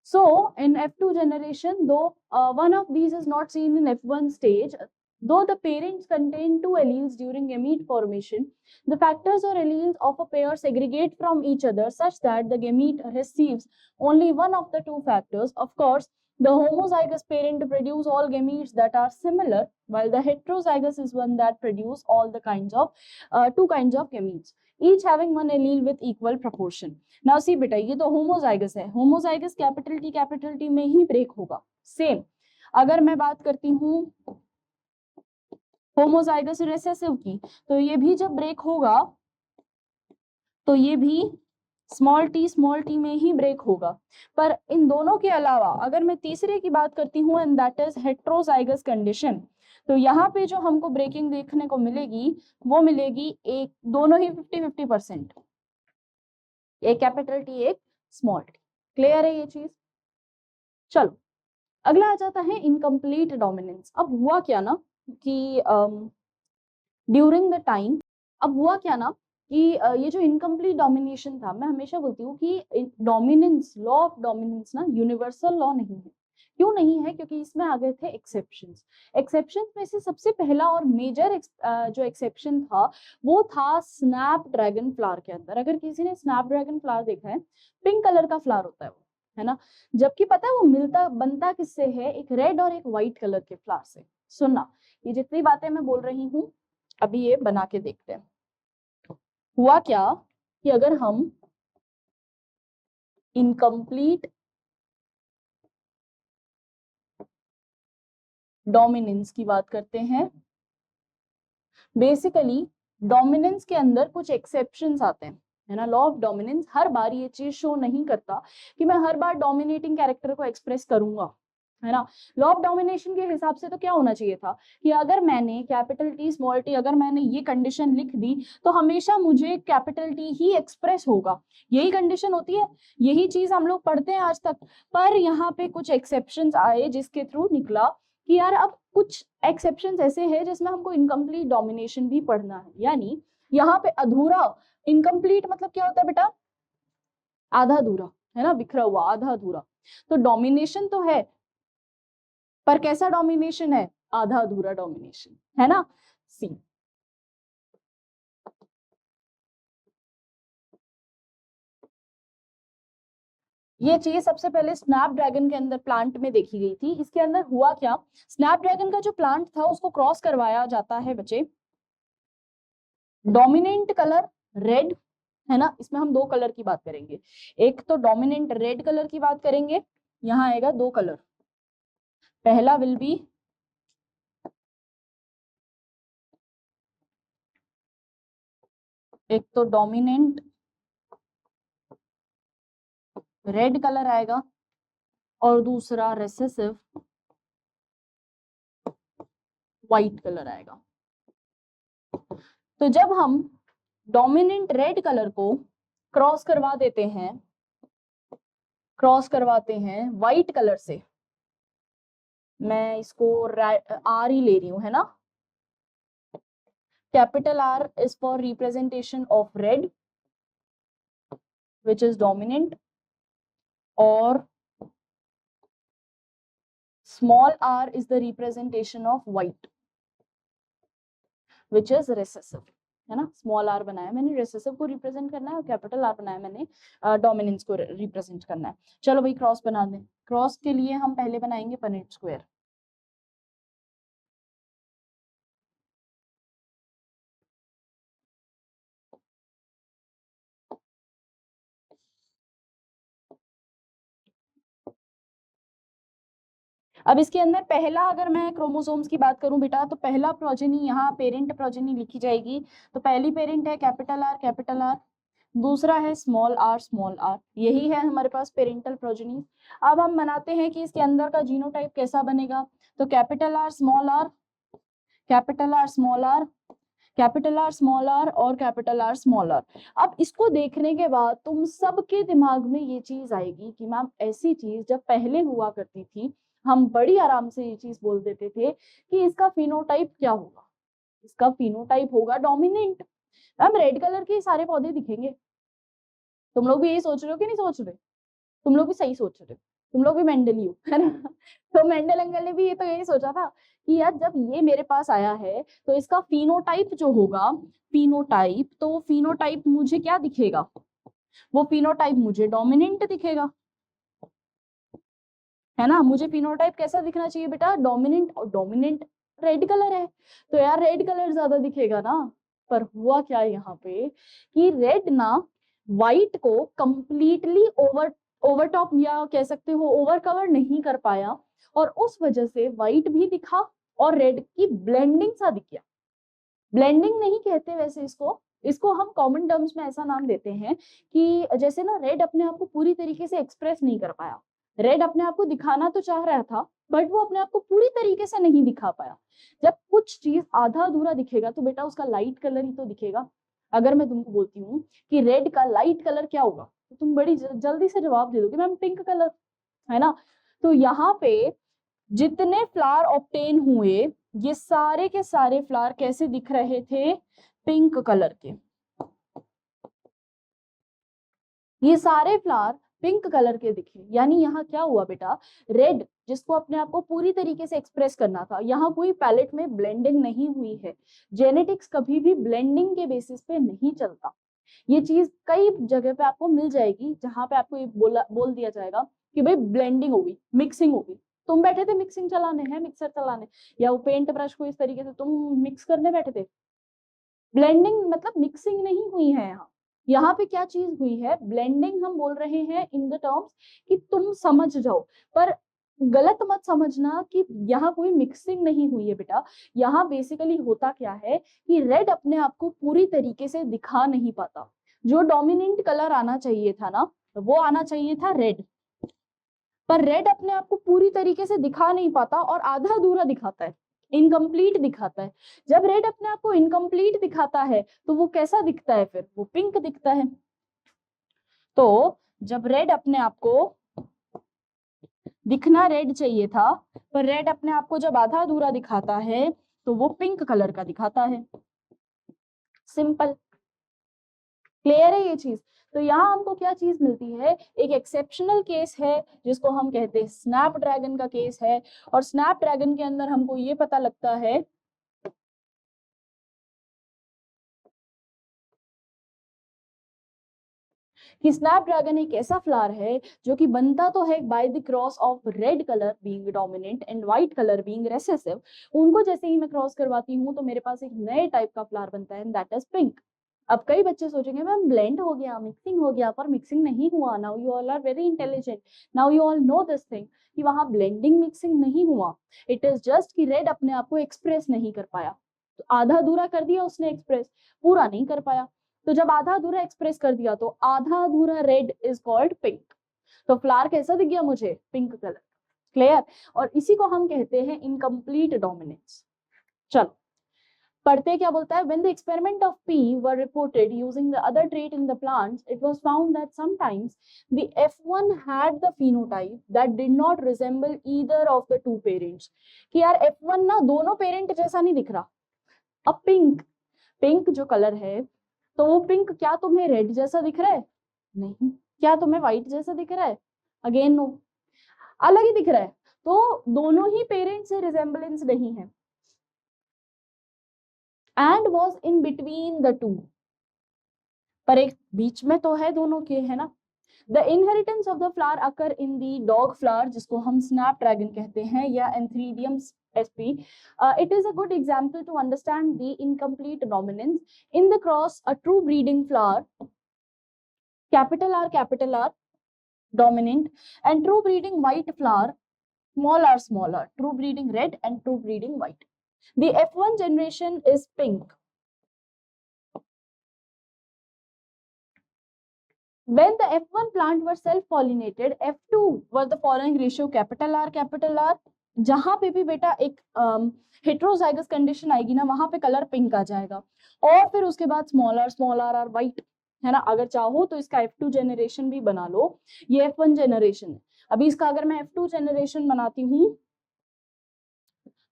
So in F2 generation, though one of these is not seen in F1 stage, though the parents contain two alleles during gamete formation, the factors or alleles of a pair segregate from each other such that the gamete receives only one of the two factors. Of course, the homozygous parent produce all gametes that are similar, while the heterozygous is one that produce all the kinds of two kinds of gametes, each having one allele with equal proportion. Now see बेटा, ये तो homozygous है, homozygous capital T में ही break होगा। Same अगर मैं बात करती हूँ होमोजाइगस रिसेसिव की, तो ये भी जब ब्रेक होगा तो ये भी स्मॉल टी में ही ब्रेक होगा। पर इन दोनों के अलावा अगर मैं तीसरे की बात करती हूँ and that is heterozygous condition, तो यहाँ पे जो हमको ब्रेकिंग देखने को मिलेगी वो मिलेगी एक, दोनों ही 50-50%, एक कैपिटल टी एक स्मॉल टी। क्लियर है ये चीज? चलो अगला आ जाता है इनकम्प्लीट डोमिनेंस। अब हुआ क्या ना कि ड्यूरिंग द टाइम। अब हुआ क्या ना कि ये जो इनकम्प्लीट डोमिनेशन था, मैं हमेशा बोलती हूँ कि डोमिनेंस, लॉ ऑफ डोमिनेंस ना यूनिवर्सल लॉ नहीं है। क्यों नहीं है? क्योंकि इसमें आ गए थे एक्सेप्शंस। एक्सेप्शंस में से सबसे पहला और मेजर जो एक्सेप्शन था वो था स्नैप ड्रैगन फ्लावर के अंदर। अगर किसी ने स्नैप ड्रैगन फ्लावर देखा है, पिंक कलर का फ्लावर होता है वो, है ना? जबकि पता है वो मिलता बनता किससे है? एक रेड और एक व्हाइट कलर के फ्लावर से। सुनना, ये जितनी बातें मैं बोल रही हूँ अभी ये बना के देखते हैं। हुआ क्या कि अगर हम इनकम्प्लीट डोमिनेंस की बात करते हैं, बेसिकली डोमिनेंस के अंदर कुछ एक्सेप्शंस आते हैं, है ना? लॉ ऑफ डोमिनेंस हर बार ये चीज शो नहीं करता कि मैं हर बार डोमिनेटिंग कैरेक्टर को एक्सप्रेस करूंगा, है ना? लॉ ऑफ डोमिनेशन के हिसाब से तो क्या होना चाहिए था कि अगर मैंने कैपिटल टी स्मॉल टी, अगर मैंने ये कंडीशन लिख दी तो हमेशा मुझे कैपिटल टी ही एक्सप्रेस होगा। यही कंडीशन होती है, यही चीज हम लोग पढ़ते हैं आज तक। पर यहाँ पे कुछ एक्सेप्शंस आए जिसके थ्रू निकला कि यार अब कुछ एक्सेप्शंस ऐसे हैं जिसमें हमको इनकम्प्लीट डोमिनेशन भी पढ़ना है। यानी यहाँ पे अधूरा, इनकम्प्लीट मतलब क्या होता है बेटा? आधा अधूरा, है ना? बिखरा हुआ, आधा अधूरा। तो डोमिनेशन तो है, पर कैसा डोमिनेशन है? आधा अधूरा डोमिनेशन, है ना? सी, ये चीज सबसे पहले स्नैपड्रैगन के अंदर प्लांट में देखी गई थी। इसके अंदर हुआ क्या, स्नैपड्रैगन का जो प्लांट था उसको क्रॉस करवाया जाता है बच्चे। डोमिनेंट कलर रेड, है ना? इसमें हम दो कलर की बात करेंगे, एक तो डोमिनेंट रेड कलर की बात करेंगे। यहाँ आएगा दो कलर, पहला विल बी एक तो डोमिनेंट रेड कलर आएगा और दूसरा रेसेसिव व्हाइट कलर आएगा। तो जब हम डोमिनेंट रेड कलर को क्रॉस करवा देते हैं, क्रॉस करवाते हैं व्हाइट कलर से, मैं इसको आर ही ले रही हूं, है ना? Capital R is for representation of red which is dominant, और small r is the representation of white which is recessive, है ना? स्मॉल आर बनाया मैंने रेसेसिव को रिप्रेजेंट करना है और कैपिटल आर बनाया मैंने डोमिनेंस को रिप्रेजेंट करना है। चलो भाई क्रॉस बना दें। क्रॉस के लिए हम पहले बनाएंगे पनेट स्क्वायर। अब इसके अंदर पहला, अगर मैं क्रोमोसोम्स की बात करूं बेटा, तो पहला प्रोजेनी यहाँ पेरेंट प्रोजेनी लिखी जाएगी। तो पहली पेरेंट है कैपिटल आर, कैपिटल आर। दूसरा है स्मॉल आर, स्मॉल आर। यही है हमारे पास पेरेंटल प्रोजेनी। अब हम बनाते हैं कि इसके अंदर का जीनोटाइप कैसा बनेगा। तो capital R small R, capital R small R, capital R small R और कैपिटल आर स्मॉल आर। अब इसको देखने के बाद तुम सबके दिमाग में ये चीज आएगी कि मैम ऐसी चीज जब पहले हुआ करती थी, हम बड़ी आराम से ये चीज बोल देते थे कि इसका फिनोटाइप क्या होगा? इसका फिनोटाइप होगा डोमिनेंट। मैम रेड कलर के सारे पौधे दिखेंगे। तुम लोग भी यही सोच रहे हो कि नहीं सोच रहे? तुम लोग भी सही सोच रहे हो, तुम लोग भी मेंडल ही हो, है ना? तो मेंडल अंकल ने भी ये तो यही सोचा था कि यार जब ये मेरे पास आया है तो इसका फिनोटाइप जो होगा, फिनोटाइप, तो फिनोटाइप मुझे क्या दिखेगा? वो फिनोटाइप मुझे डोमिनेंट दिखेगा, है ना? मुझे फिनोटाइप कैसा दिखना चाहिए बेटा? डोमिनेंट। और डोमिनेंट रेड कलर है तो यार रेड कलर ज्यादा दिखेगा ना। पर हुआ क्या यहाँ पे कि रेड ना व्हाइट को कंप्लीटली ओवर टॉप या कह सकते हो ओवर कवर नहीं कर पाया, और उस वजह से व्हाइट भी दिखा और रेड की ब्लेंडिंग सा दिख गया। ब्लेंडिंग नहीं कहते वैसे इसको, इसको हम कॉमन टर्म्स में ऐसा नाम देते हैं कि जैसे ना रेड अपने आप को पूरी तरीके से एक्सप्रेस नहीं कर पाया। रेड अपने आप को दिखाना तो चाह रहा था बट वो अपने आप को पूरी तरीके से नहीं दिखा पाया। जब कुछ चीज आधा अधूरा दिखेगा तो बेटा उसका लाइट कलर ही तो दिखेगा। अगर मैं तुमको बोलती हूँ कि रेड का लाइट कलर क्या होगा, तो तुम बड़ी जल्दी से जवाब दे दोगे मैम पिंक कलर, है ना? तो यहाँ पे जितने फ्लावर ऑब्टेन हुए ये सारे के सारे फ्लावर कैसे दिख रहे थे, पिंक कलर के। ये सारे फ्लावर पिंक कलर के दिखे, यानी यहाँ क्या हुआ बेटा, रेड जिसको अपने आप को पूरी तरीके से एक्सप्रेस करना था, यहाँ कोई पैलेट में ब्लेंडिंग नहीं हुई है। जेनेटिक्स कभी भी ब्लेंडिंग के बेसिस पे नहीं चलता। ये चीज कई जगह पे आपको मिल जाएगी जहां पे आपको ये बोल दिया जाएगा कि भाई ब्लेंडिंग होगी, मिक्सिंग होगी। तुम बैठे थे मिक्सिंग चलाने, है मिक्सर चलाने, या वो पेंट ब्रश को इस तरीके से तुम मिक्स करने बैठे थे। ब्लेंडिंग मतलब मिक्सिंग नहीं हुई है यहाँ। यहाँ पे क्या चीज हुई है, ब्लेंडिंग हम बोल रहे हैं इन द टर्म्स कि तुम समझ जाओ, पर गलत मत समझना कि यहाँ कोई मिक्सिंग नहीं हुई है बेटा। यहाँ बेसिकली होता क्या है कि रेड अपने आप को पूरी तरीके से दिखा नहीं पाता। जो डोमिनेंट कलर आना चाहिए था ना, वो आना चाहिए था रेड, पर रेड अपने आप को पूरी तरीके से दिखा नहीं पाता और आधा अधूरा दिखाता है, इनकम्प्लीट दिखाता है। जब रेड अपने आप को इनकम्प्लीट दिखाता है तो वो कैसा दिखता है, फिर वो पिंक दिखता है। तो जब रेड अपने आप को दिखना रेड चाहिए था, पर रेड अपने आप को जब आधा अधूरा दिखाता है तो वो पिंक कलर का दिखाता है। सिंपल, क्लियर है ये चीज। तो यहाँ हमको क्या चीज मिलती है, एक एक्सेप्शनल केस है जिसको हम कहते हैं स्नैपड्रैगन का केस है। और स्नैपड्रैगन के अंदर हमको ये पता लगता है कि स्नैपड्रैगन एक ऐसा फ्लावर है जो कि बनता तो है by the cross of red colour being dominant and white colour being recessive. उनको जैसे ही मैं क्रॉस करवाती हूँ तो मेरे पास एक नए टाइप का फ्लावर बनता है, दैट इज पिंक। अब कई बच्चे सोचेंगे मैम ब्लेंड हो गया, मिक्सिंग हो गया, पर मिक्सिंग नहीं हुआ। Now you all are very intelligent, now you all know this thing कि वहां ब्लेंडिंग मिक्सिंग नहीं हुआ। इट इज जस्ट कि रेड अपने आप को एक्सप्रेस नहीं कर पाया, तो आधा अधूरा कर दिया उसने एक्सप्रेस, पूरा नहीं कर पाया। तो जब आधा अधूरा एक्सप्रेस कर दिया तो आधा अधूरा रेड इज कॉल्ड पिंक। तो फ्लावर कैसा दिख गया मुझे, पिंक कलर। क्लियर। और इसी को हम कहते हैं इनकम्प्लीट डोमिनेंस। चलो पढ़ते क्या बोलता है, when the experiment of P were reported using the other trait in the plants, it was found that sometimes the F1 had the phenotype that did not resemble either of the two parents। कि यार F1 ना दोनों parent जैसा नहीं दिख रहा। अब pink, pink जो कलर है तो वो पिंक क्या तुम्हें रेड जैसा दिख रहा है, नहीं। क्या तुम्हें व्हाइट जैसा दिख रहा है, अगेन नो, अलग ही दिख रहा है। तो दोनों ही पेरेंट्स से रिजेम्बलेंस नहीं है। And was in between the two, पर एक बीच में तो है दोनों के, है ना। The inheritance of the flower occur in the dog flower जिसको हम स्नैपड्रैगन कहते हैं या antheridium sp, it is a good example to understand the incomplete dominance in the cross. A true breeding flower, capital R dominant, and true breeding white flower, small r, true breeding red and true breeding white. The F1 generation is pink. When the F1 plant were self-pollinated, F2 were the following ratio, capital R, जहां पे भी बेटा एक heterozygous condition आएगी ना, वहां पे colour pink आ जाएगा। और फिर उसके बाद स्मॉल आर आर व्हाइट, है ना। अगर चाहो तो इसका F2 जनरेशन भी बना लो, ये F1 जनरेशन है। अभी इसका अगर मैं F2 जनरेशन बनाती हूँ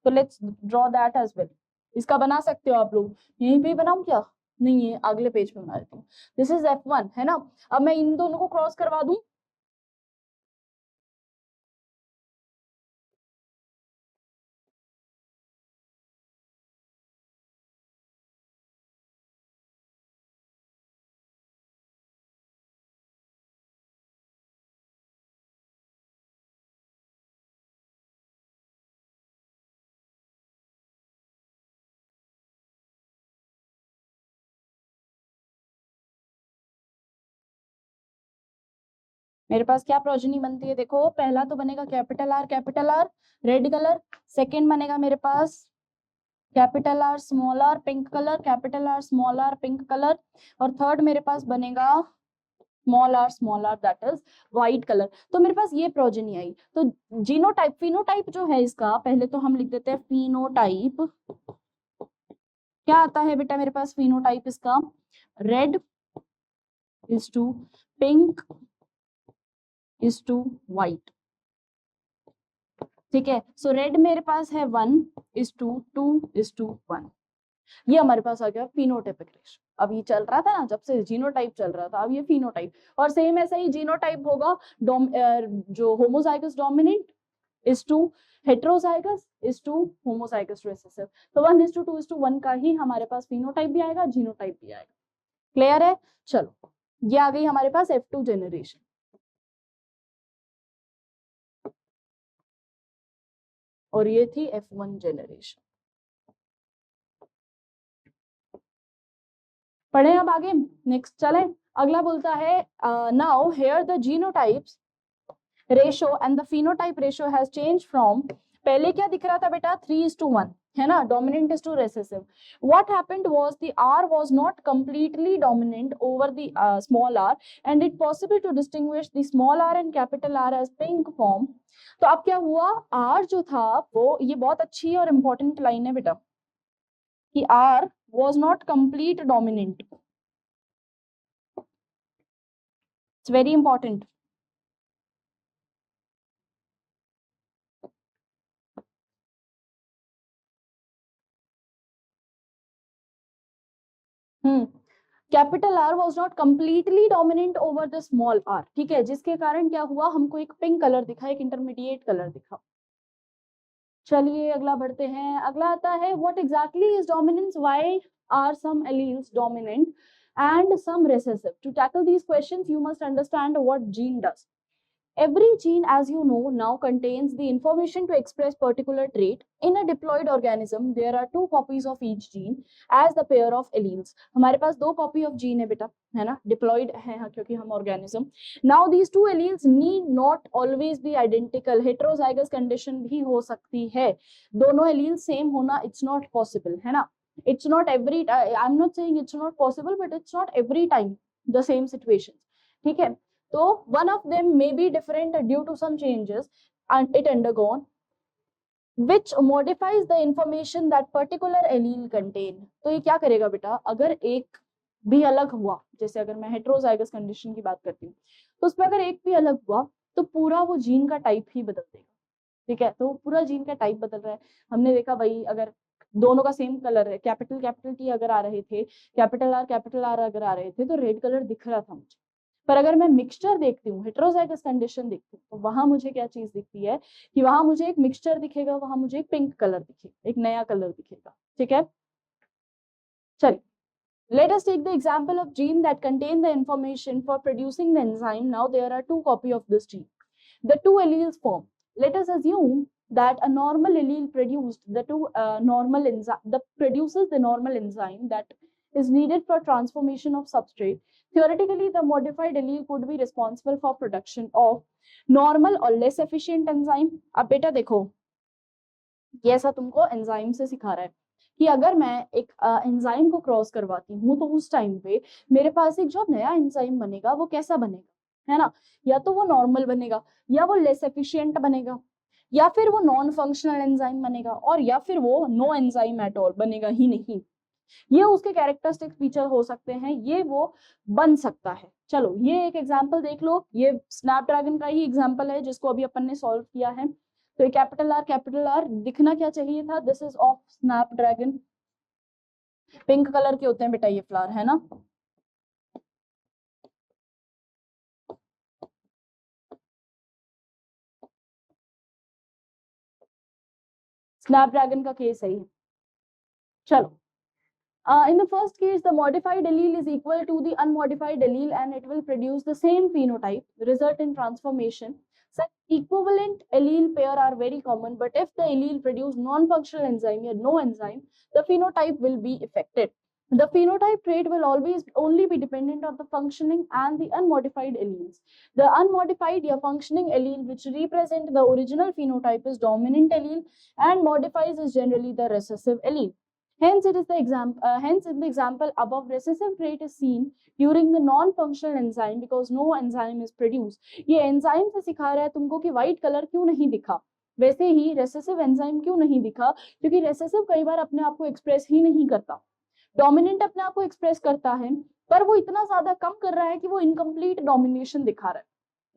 तो let's draw that as well. इसका बना सकते हो आप लोग, यहीं पे बनाऊं क्या, नहीं है अगले पेज पे बना देती हूँ। दिस इज F1, है ना। अब मैं इन दोनों को क्रॉस करवा दूं, मेरे पास क्या प्रोजनी बनती है, देखो पहला तो बनेगा capital R red colour, second बनेगा मेरे पास capital R pink colour, capital R pink colour, और थर्ड मेरे पास बनेगा small R that is white colour. तो मेरे पास ये प्रोजनी आई। तो जीनोटाइप, फिनोटाइप जो है इसका, पहले तो हम लिख देते हैं फिनोटाइप। क्या आता है बेटा मेरे पास फिनोटाइप इसका, red is to pink is to white. ठीक है, सो रेड मेरे पास है 1:2:1, ये हमारे पास आ गया फिनोटाइपिक रेशो। अब ये चल रहा था ना, जब से जीनोटाइप चल रहा था, अब ये फिनोटाइप। और सेम ऐसा ही जीनोटाइप होगा, जो homozygous dominant is to heterozygous is to homozygous recessive. तो 1:2:1 का ही हमारे पास फिनोटाइप भी आएगा, जीनोटाइप भी आएगा। क्लियर है? चलो, ये आ गई हमारे पास F2 जनरेशन। और ये थी F1 जनरेशन। पढ़े अब आगे, नेक्स्ट चले। अगला बोलता है now here the genotypes ratio and the phenotype ratio has change from, पहले क्या दिख रहा था बेटा 3:1 है ना, dominant is to recessive. What happened was the R was not completely dominant over the small r and it possible to distinguish the small r and capital R as pink form। तो अब क्या हुआ, R जो था वो, ये बहुत अच्छी और इंपॉर्टेंट लाइन है बेटा, कि R was not complete dominant, it's very important। Capital R was not completely dominant over the small r, ठीक है, जिसके कारण क्या हुआ, हमको एक पिंक कलर दिखा, एक इंटरमीडिएट कलर दिखा। चलिए अगला बढ़ते हैं। अगला आता है what exactly is dominance, why are some alleles dominant and some recessive? To tackle these questions you must understand what gene does। Every gene, as you know, now contains the information to express particular trait. In a diploid organism, there are 2 copies of each gene as the pair of alleles। हमारे पास 2 copy of gene है बेटा, है ना, diploid है क्योंकि हम organism. Now these 2 alleles need not always be identical, heterozygous condition भी हो सकती है, दोनों alleles सेम होना it's not possible, है ना। It's not every I'm not saying it's not possible, but it's not every time the same situation, ठीक है। So one of them may be different due to some changes and it undergone which modifies the information that particular allele contain। तो ये क्या करेगा बेटा, अगर एक भी अलग हुआ, जैसे अगर मैं हेट्रोजाइगस कंडीशन की बात करती हूँ, तो उसमें अगर एक भी अलग हुआ तो पूरा वो जीन का टाइप ही बदल देगा, ठीक है। तो पूरा जीन का टाइप बदल रहा है। हमने देखा भाई, अगर दोनों का सेम कलर है, कैपिटल कैपिटल टी अगर आ रहे थे, कैपिटल आर अगर आ रहे थे, तो रेड कलर दिख रहा था मुझे। पर अगर मैं मिक्सचर देखती हूँ, हेट्रोजाइगस कंडीशन देखती हूँ, तो वहां मुझे क्या चीज दिखती है, कि वहां मुझे एक मिक्सचर दिखेगा, वहां मुझे एक पिंक कलर दिखेगा, एक नया कलर दिखेगा, ठीक है। चलिए, let us take the example of gene that contain the information for producing the enzyme। Now there are 2 copy of this gene, the 2 alleles form। Let us assume that a normal allele produced the normal enzyme that produces the normal enzyme that is needed for transformation of substrate। Theoretically the modified allele could be responsible for production of normal or less efficient enzyme। अब बेटा देखो, ये ऐसा तुमको enzyme से सिखा रहा है कि अगर मैं एक एंजाइम को क्रॉस करवाती हूँ, तो उस टाइम पे मेरे पास एक जो नया एंजाइम बनेगा वो कैसा बनेगा, है ना। या तो वो नॉर्मल बनेगा, या वो लेस एफिशिएंट बनेगा, या फिर वो नॉन फंक्शनल एंजाइम बनेगा, और या फिर वो नो एंजाइम एट ऑल बनेगा ही नहीं। ये उसके कैरेक्टरिस्टिक फीचर हो सकते हैं, ये वो बन सकता है। चलो ये एक एग्जांपल देख लो, ये स्नैपड्रैगन का ही एग्जांपल है जिसको अभी अपन ने सॉल्व किया है। तो ये कैपिटल आर दिखना क्या चाहिए था, this is of Snapdragon, pink colour के होते हैं बेटा ये फ्लावर, है ना। स्नैपड्रैगन का केस है ये। चलो, in the first case the modified allele is equal to the unmodified allele and it will produce the same phenotype, result in transformation। Such equivalent allele pair are very common, but if the allele produce non-functional enzyme or no enzyme, the phenotype will be affected। The phenotype trait will always only be dependent on the functioning and the unmodified alleles। The unmodified or functioning allele which represent the original phenotype is dominant allele and modifies is generally the recessive allele। Hence, it is the hence in the example above, recessive trait is seen during the non-functional enzyme because no enzyme is produced। ये enzyme से सिखा रहा है तुमको कि white color क्यों नहीं दिखा। वैसे ही recessive enzyme क्यों नहीं दिखा, क्योंकि recessive कई बार अपने आप को express ही नहीं करता। dominant अपने आप को express करता है, पर वो इतना ज्यादा कम कर रहा है कि वो incomplete domination दिखा रहा है।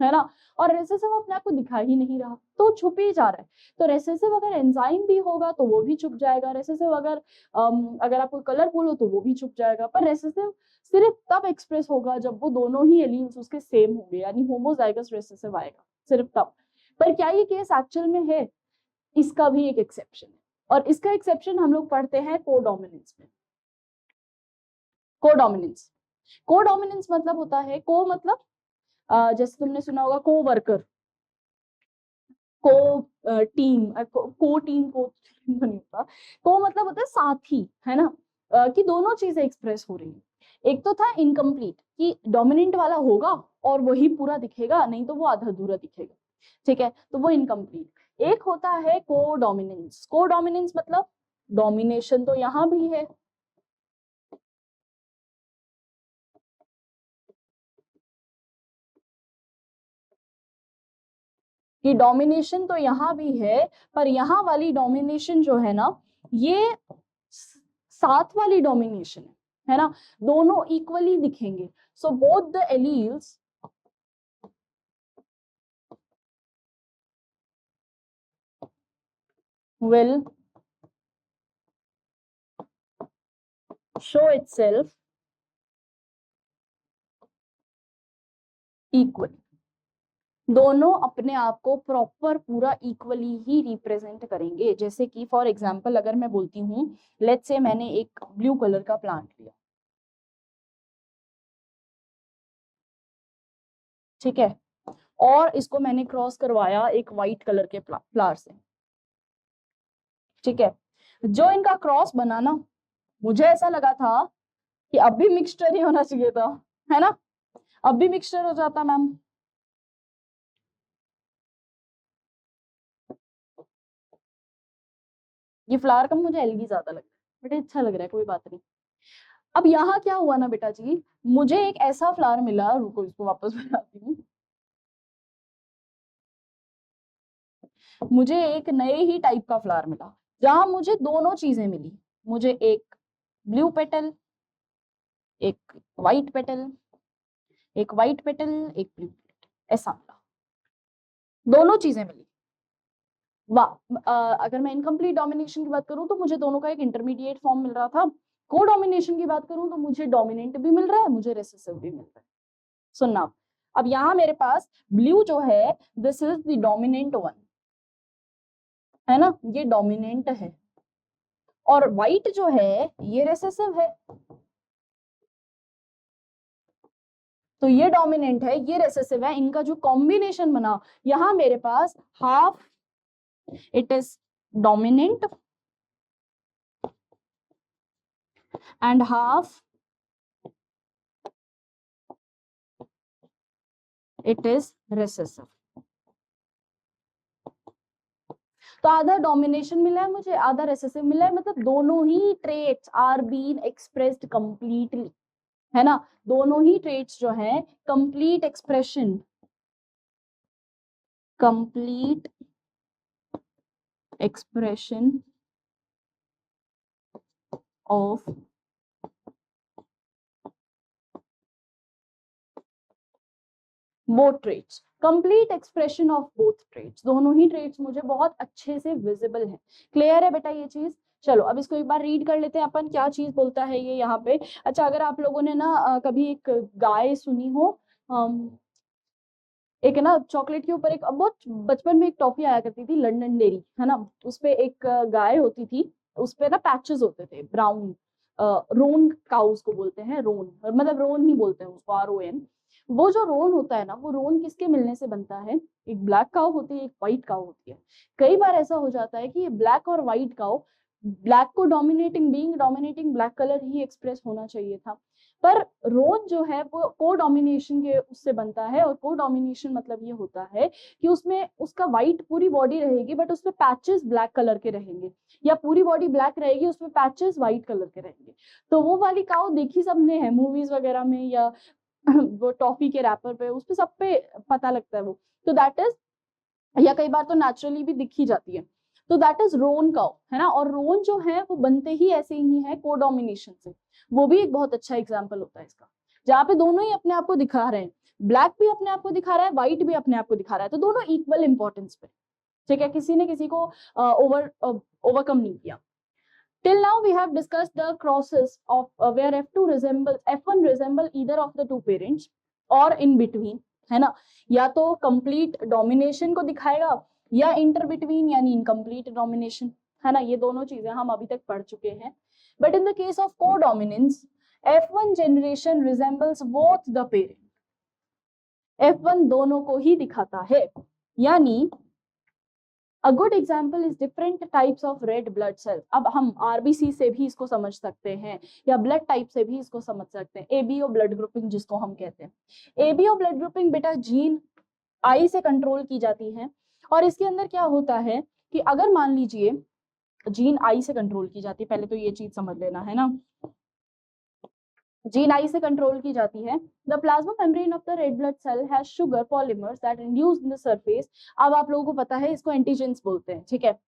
है ना, और रेसेसिव अपने आप को दिखा ही नहीं रहा तो छुप ही जा रहा है। तो रेसेसिव अगर एंजाइम भी होगा तो वो भी छुप जाएगा, रेसेसिव अगर आपको कलरफुल हो तो वो भी छुप जाएगा। पर रेसेसिव सिर्फ तब एक्सप्रेस होगा जब वो दोनों ही एलील्स उसके सेम होंगे, यानी होमोजाइगस रेसेसिव आएगा, सिर्फ तब। पर क्या ये केस एक्चुअल में है? इसका भी एक एक्सेप्शन है, और इसका एक्सेप्शन हम लोग पढ़ते हैं कोडोमिनेंस में। कोडोमिनेंस, कोडोमिनेंस मतलब होता है, को मतलब जैसे तुमने सुना होगा को वर्कर, को टीम, को टीम, को तो नहीं होता। को मतलब होता है साथी, है ना, कि दोनों चीजें एक्सप्रेस हो रही है। एक तो था इनकम्प्लीट, कि डोमिनेंट वाला होगा और वही पूरा दिखेगा, नहीं तो वो आधा अधूरा दिखेगा, ठीक है, तो वो इनकम्प्लीट। एक होता है को डोमिनेंस, को डोमिनेंस मतलब डोमिनेशन तो यहाँ भी है, कि डोमिनेशन तो यहाँ भी है, पर यहाँ वाली डोमिनेशन जो है ना, ये साथ वाली डोमिनेशन है ना, दोनों इक्वली दिखेंगे। So both the alleles will show itself equal, दोनों अपने आप को प्रॉपर पूरा इक्वली ही रिप्रेजेंट करेंगे। जैसे कि फॉर एग्जांपल अगर मैं बोलती हूँ, लेट्स से मैंने एक ब्लू कलर का प्लांट लिया, ठीक है, और इसको मैंने क्रॉस करवाया एक व्हाइट कलर के फ्लावर से, ठीक है, जो इनका क्रॉस बना ना, मुझे ऐसा लगा था कि अब भी मिक्सचर ही होना चाहिए था, है ना, अब भी मिक्सचर हो जाता मैम। ये फ्लावर का मुझे एलगी ज्यादा लग रहा है, बट अच्छा लग रहा है, कोई बात नहीं। अब यहाँ क्या हुआ ना बेटा जी, मुझे एक ऐसा फ्लावर मिला, रुको इसको वापस बनाती हूँ, मुझे एक नए ही टाइप का फ्लावर मिला, जहां मुझे दोनों चीजें मिली, मुझे एक ब्लू पेटल, एक व्हाइट पेटल, एक व्हाइट पेटल, एक ब्लू पेटल, ऐसा मिला, दोनों चीजें मिली। अगर मैं इनकम्प्लीट डोमिनेशन की बात करूं तो मुझे दोनों का एक इंटरमीडिएट फॉर्म मिल रहा था। को डोमिनेशन की बात करूं तो मुझे डोमिनेंट भी मिल रहा है, मुझे रेसेसिव भी मिल रहा है। सुनना, अब यहाँ मेरे पास ब्लू जो है, this is the dominant one, है ना, ये डोमिनेंट है, और व्हाइट जो है ये रेसेसिव है, तो ये डोमिनेंट है, ये रेसेसिव है, इनका जो कॉम्बिनेशन बना, यहाँ मेरे पास half it is dominant and half it is recessive. तो आधा डोमिनेशन मिला है मुझे, आधा रेसेसिव मिला है, मतलब दोनों ही traits are been expressed completely, है ना, दोनों ही ट्रेट्स जो है complete expression, complete expression of both traits, complete expression of both traits, दोनों ही ट्रेट्स मुझे बहुत अच्छे से विजिबल है। क्लियर है बेटा ये चीज? चलो अब इसको एक बार रीड कर लेते हैं अपन, क्या चीज बोलता है ये यहाँ पे। अच्छा, अगर आप लोगों ने ना कभी एक गाय सुनी हो, एक है ना चॉकलेट के ऊपर एक बहुत बचपन में एक टॉफी आया करती थी, लंदन डेयरी, है ना, उसपे एक गाय होती थी, उसपे ना पैचेस होते थे ब्राउन, रोन काउस को बोलते हैं, रोन मतलब रोन ही बोलते हैं उसको, RON। वो जो रोन होता है ना, वो रोन किसके मिलने से बनता है? एक ब्लैक काउ होती है, एक व्हाइट काउ होती है। कई बार ऐसा हो जाता है कि ये ब्लैक और व्हाइट काउ, ब्लैक को डोमिनेटिंग ब्लैक कलर ही एक्सप्रेस होना चाहिए था, पर रोन जो है वो को डोमिनेशन के उससे बनता है, और को डोमिनेशन मतलब ये होता है कि उसमें उसका व्हाइट पूरी बॉडी रहेगी बट उसमें पैचेस ब्लैक कलर के रहेंगे, या पूरी बॉडी ब्लैक रहेगी उसमें पैचेस व्हाइट कलर के रहेंगे। तो वो वाली काउ देखी सबने है मूवीज वगैरह में, या वो टॉफी के रैपर पे, उस पे सब पे पता लगता है वो, तो दैट इज, या कई बार तो नेचुरली भी दिख ही जाती है, तो दैट इज रोन काउ, है ना। और रोन जो है वो बनते ही ऐसे ही है कोडोमिनेशन से, वो भी एक बहुत अच्छा एग्जाम्पल होता है इसका, जहाँ पे दोनों ही अपने आप को दिखा रहे हैं। ब्लैक भी अपने आप को दिखा रहा है, व्हाइट भी अपने आप को दिखा रहा है, तो दोनों इक्वल इंपॉर्टेंस पे, ठीक है, किसी ने किसी को ओवरकम नहीं किया। Till now we have discussed the crosses of where F1 resemble either of the two parents or in between, है ना, या तो complete domination को दिखाएगा या inter between यानी incomplete domination, है ना, ये दोनों चीजें हम अभी तक पढ़ चुके हैं। But in the case of co-dominance, F1 generation resembles both the parent, F1 दोनों को ही दिखाता है, यानी A good example is different types of red blood cells. अब हम RBC से भी इसको समझ सकते हैं या ब्लड टाइप से भी इसको समझ सकते हैं, ABO ब्लड ग्रुपिंग जिसको हम कहते हैं। ABO ब्लड ग्रुपिंग बेटा जीन आई से कंट्रोल की जाती है, और इसके अंदर क्या होता है कि अगर मान लीजिए जीन आई से कंट्रोल की जाती है, पहले तो ये चीज समझ लेना है ना, जीन आई से कंट्रोल की जाती है। The plasma membrane of the red blood cell has sugar polymers that induced in the surface. अब आप लोगों को पता है इसको एंटीजेंस बोलते हैं, ठीक है।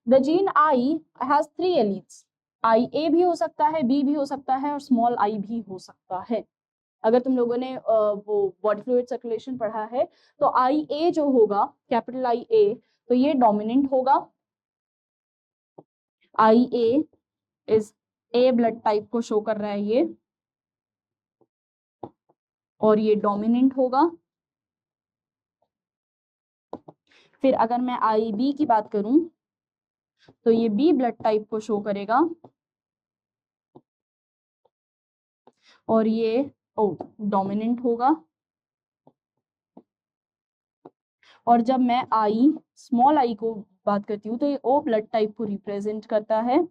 The gene I has 3 alleles, I A भी हो सकता है, बी भी हो सकता है और स्मॉल आई भी हो सकता है। अगर तुम लोगों ने वो बॉडी फ्लूइड सर्कुलेशन पढ़ा है तो आई ए जो होगा, कैपिटल आई ए, तो ये डोमिनेंट होगा, आई ए इज ए ब्लड टाइप को शो कर रहा है ये, और ये डोमिनेंट होगा। फिर अगर मैं आई बी की बात करूं तो ये बी ब्लड टाइप को शो करेगा, और ये ओ डोमिनेंट होगा। और जब मैं आई स्मॉल आई को बात करती हूँ तो ये ओ ब्लड टाइप को रिप्रेजेंट करता है,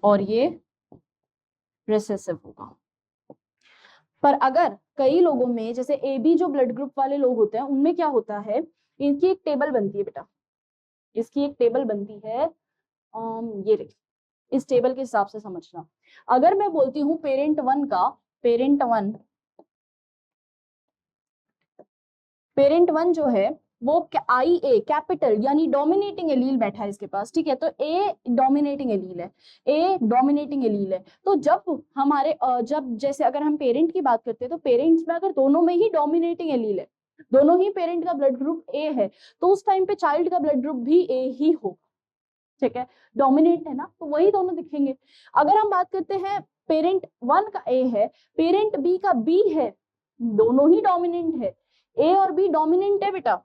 और ये रिसेसिव होगा। पर अगर कई लोगों में, जैसे ए बी जो ब्लड ग्रुप वाले लोग होते हैं, उनमें क्या होता है, इनकी एक टेबल बनती है बेटा, इसकी एक टेबल बनती है, ये देखिए, इस टेबल के हिसाब से समझना। अगर मैं बोलती हूँ पेरेंट वन जो है वो आई ए कैपिटल यानी डोमिनेटिंग एलील बैठा है इसके पास, ठीक है, तो ए डोमिनेटिंग एलील है, तो जब हमारे जब जैसे अगर हम पेरेंट की बात करते हैं तो पेरेंट्स में अगर दोनों में ही डोमिनेटिंग एलील है, दोनों ही पेरेंट का ब्लड ग्रुप ए है, तो उस टाइम पे चाइल्ड का ब्लड ग्रुप भी ए ही हो, ठीक है, डोमिनेट है ना, तो वही दोनों दिखेंगे। अगर हम बात करते हैं पेरेंट वन का ए है, पेरेंट बी का बी है, दोनों ही डोमिनेंट है, ए और बी डोमिनेंट है बेटा,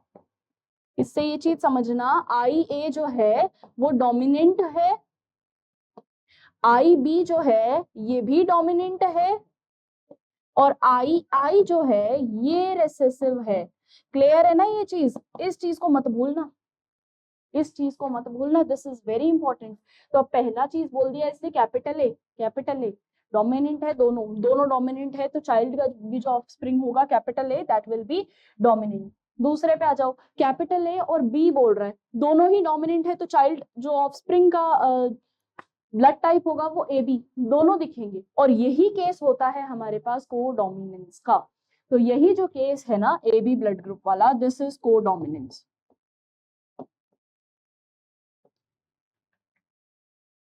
इससे ये चीज समझना, आई ए जो है वो डोमिनेंट है, आई बी जो है ये भी डोमिनेंट है, और आई जो है ये रिसेसिव है। क्लियर है ना ये चीज, इस चीज को मत भूलना, दिस इज वेरी इंपॉर्टेंट। तो अब पहला चीज बोल दिया इसने कैपिटल ए डोमिनेंट है, दोनों डोमिनेंट है, तो चाइल्ड का भी जो ऑफस्प्रिंग होगा capital A that will be dominant. दूसरे पे आ जाओ, कैपिटल ए और बी बोल रहा है, दोनों ही डोमिनेंट है, तो चाइल्ड जो ऑफस्प्रिंग का ब्लड टाइप होगा वो ए बी, दोनों दिखेंगे, और यही केस होता है हमारे पास को डोमिनेंस का। तो यही जो केस है ना ए बी ब्लड ग्रुप वाला, दिस इज को डोमिनेंस,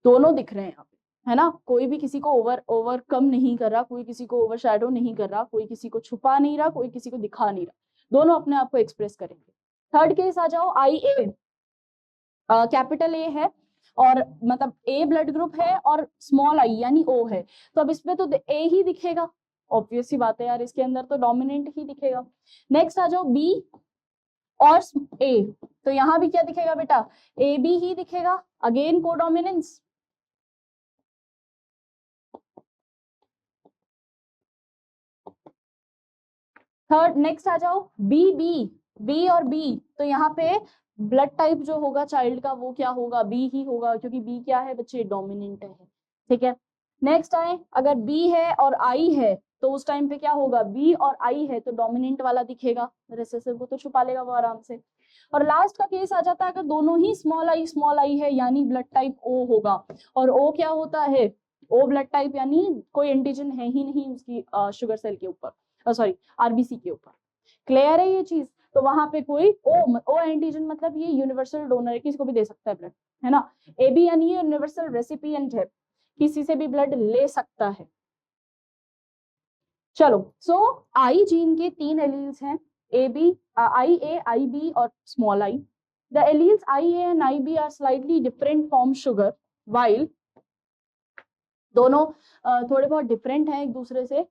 दोनों दिख रहे हैं यहाँ पे, है ना, कोई भी किसी को ओवरकम नहीं कर रहा, कोई किसी को ओवरशैडो नहीं कर रहा, कोई किसी को छुपा नहीं रहा, कोई किसी को दिखा नहीं रहा, दोनों अपने आप को एक्सप्रेस करेंगे। थर्ड केस आ जाओ, आई ए, कैपिटल ए है और मतलब ए ब्लड ग्रुप है और स्मॉल आई यानी ओ है, तो अब इसमें तो ए ही दिखेगा, ऑब्वियस सी बात है यार, इसके अंदर तो डोमिनेंट ही दिखेगा। नेक्स्ट आ जाओ बी और ए, तो यहाँ भी क्या दिखेगा बेटा, ए बी ही दिखेगा, अगेन को डोमिनेंस। थर्ड नेक्स्ट आ जाओ बी और बी, तो यहाँ पे ब्लड टाइप जो होगा चाइल्ड का वो क्या होगा, बी ही होगा, क्योंकि बी क्या है बच्चे, डोमिनेंट है, ठीक है। नेक्स्ट आए, अगर बी है और आई है तो उस टाइम पे क्या होगा, बी और आई है तो डोमिनेंट वाला दिखेगा, रिसेसिव को तो छुपा लेगा वो आराम से। और लास्ट का केस आ जाता है अगर दोनों ही स्मॉल आई है यानी ब्लड टाइप ओ होगा, और ओ क्या होता है, ओ ब्लड टाइप यानी कोई एंटीजन है ही नहीं उसकी शुगर सेल के ऊपर, सॉरी आरबीसी के ऊपर। क्लियर है ये चीज, तो वहां पे कोई ओ एंटीजन मतलब ये यूनिवर्सल डोनर है, किसी को भी दे सकता है ब्लड, है ना। ए बी यानी ये यूनिवर्सल रेसिपिएंट है, किसी से भी ब्लड ले सकता है। चलो, सो आई जीन के 3 एलील्स हैं, A B, I A, I B और small I. The alleles I A and I B are slightly different from sugar, while दोनों थोड़े बहुत डिफरेंट हैं एक दूसरे से.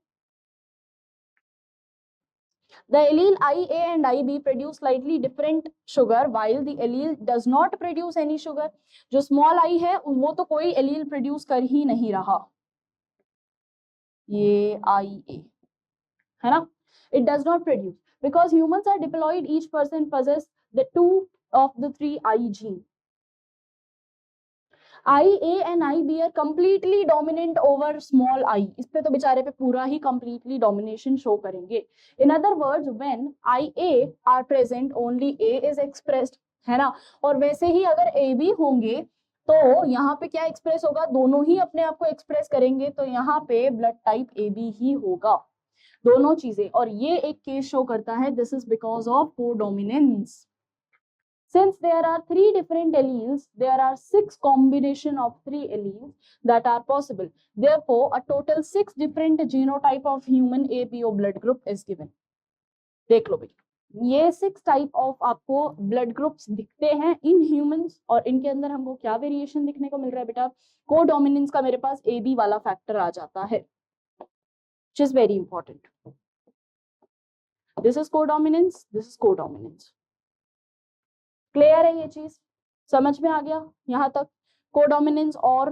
The allele IA and IB produce slightly different sugar while the allele does not produce any sugar. जो small I है वो तो कोई allele produce कर ही नहीं रहा, ये IA है ना. It does not produce because humans are diploid. Each person possess the 2 of the 3 I gene. IA and IB are completely dominant over small I. इस पे तो बेचारे पे पूरा ही completely domination show करेंगे. In other words, when IA are present, only A is expressed, है ना. और वैसे ही अगर AB होंगे तो यहाँ पे क्या एक्सप्रेस होगा, दोनों ही अपने आप को एक्सप्रेस करेंगे, तो यहाँ पे ब्लड टाइप AB ही होगा, दोनों चीजें. और ये एक केस शो करता है, this is because of codominance. Since there are 3 different alleles, there are 6 combination of 3 alleles that are possible. Therefore, a total 6 different genotype of human ABO blood group is given. देख लो भाई, ये 6 type of आपको blood groups दिखते हैं in humans, और इनके अंदर हमको क्या वेरिएशन दिखने को मिल रहा है बेटा, कोडोमिनेंस का मेरे पास AB वाला फैक्टर आ जाता है, which is very important. This is codominance, this is codominance. Clear है ये चीज, समझ में आ गया यहाँ तक. कोडोमिनेंस और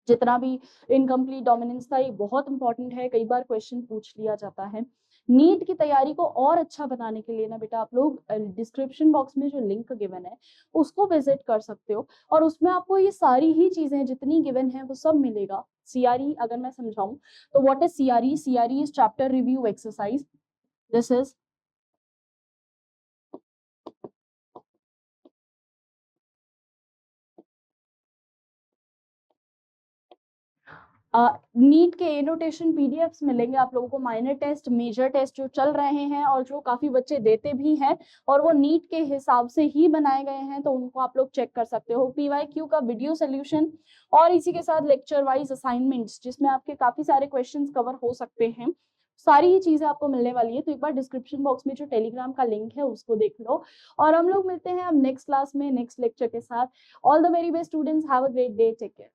जितना भी इनकम्प्लीट डोमिनेंस था, ये बहुत इंपॉर्टेंट है, कई बार क्वेश्चन पूछ लिया जाता है. नीट की तैयारी को और अच्छा बनाने के लिए ना बेटा, आप लोग डिस्क्रिप्शन बॉक्स में जो लिंक गिवन है उसको विजिट कर सकते हो, और उसमें आपको ये सारी ही चीजें जितनी गिवन है वो सब मिलेगा. सीआरई अगर मैं समझाऊं तो what is CRE, CRE is chapter review exercise. This is NEET के एनोटेशन पीडीएफ्स मिलेंगे आप लोगों को, माइनर टेस्ट मेजर टेस्ट जो चल रहे हैं और जो काफी बच्चे देते भी हैं, और वो नीट के हिसाब से ही बनाए गए हैं, तो उनको आप लोग चेक कर सकते हो. पीवाईक्यू का वीडियो सोल्यूशन और इसी के साथ लेक्चर वाइज असाइनमेंट्स जिसमें आपके काफी सारे क्वेश्चंस कवर हो सकते हैं, सारी ही चीजें आपको मिलने वाली है. तो एक बार डिस्क्रिप्शन बॉक्स में जो टेलीग्राम का लिंक है उसको देख लो, और हम लोग मिलते हैं अब नेक्स्ट क्लास में नेक्स्ट लेक्चर के साथ. All the very best students, have a great day, take care.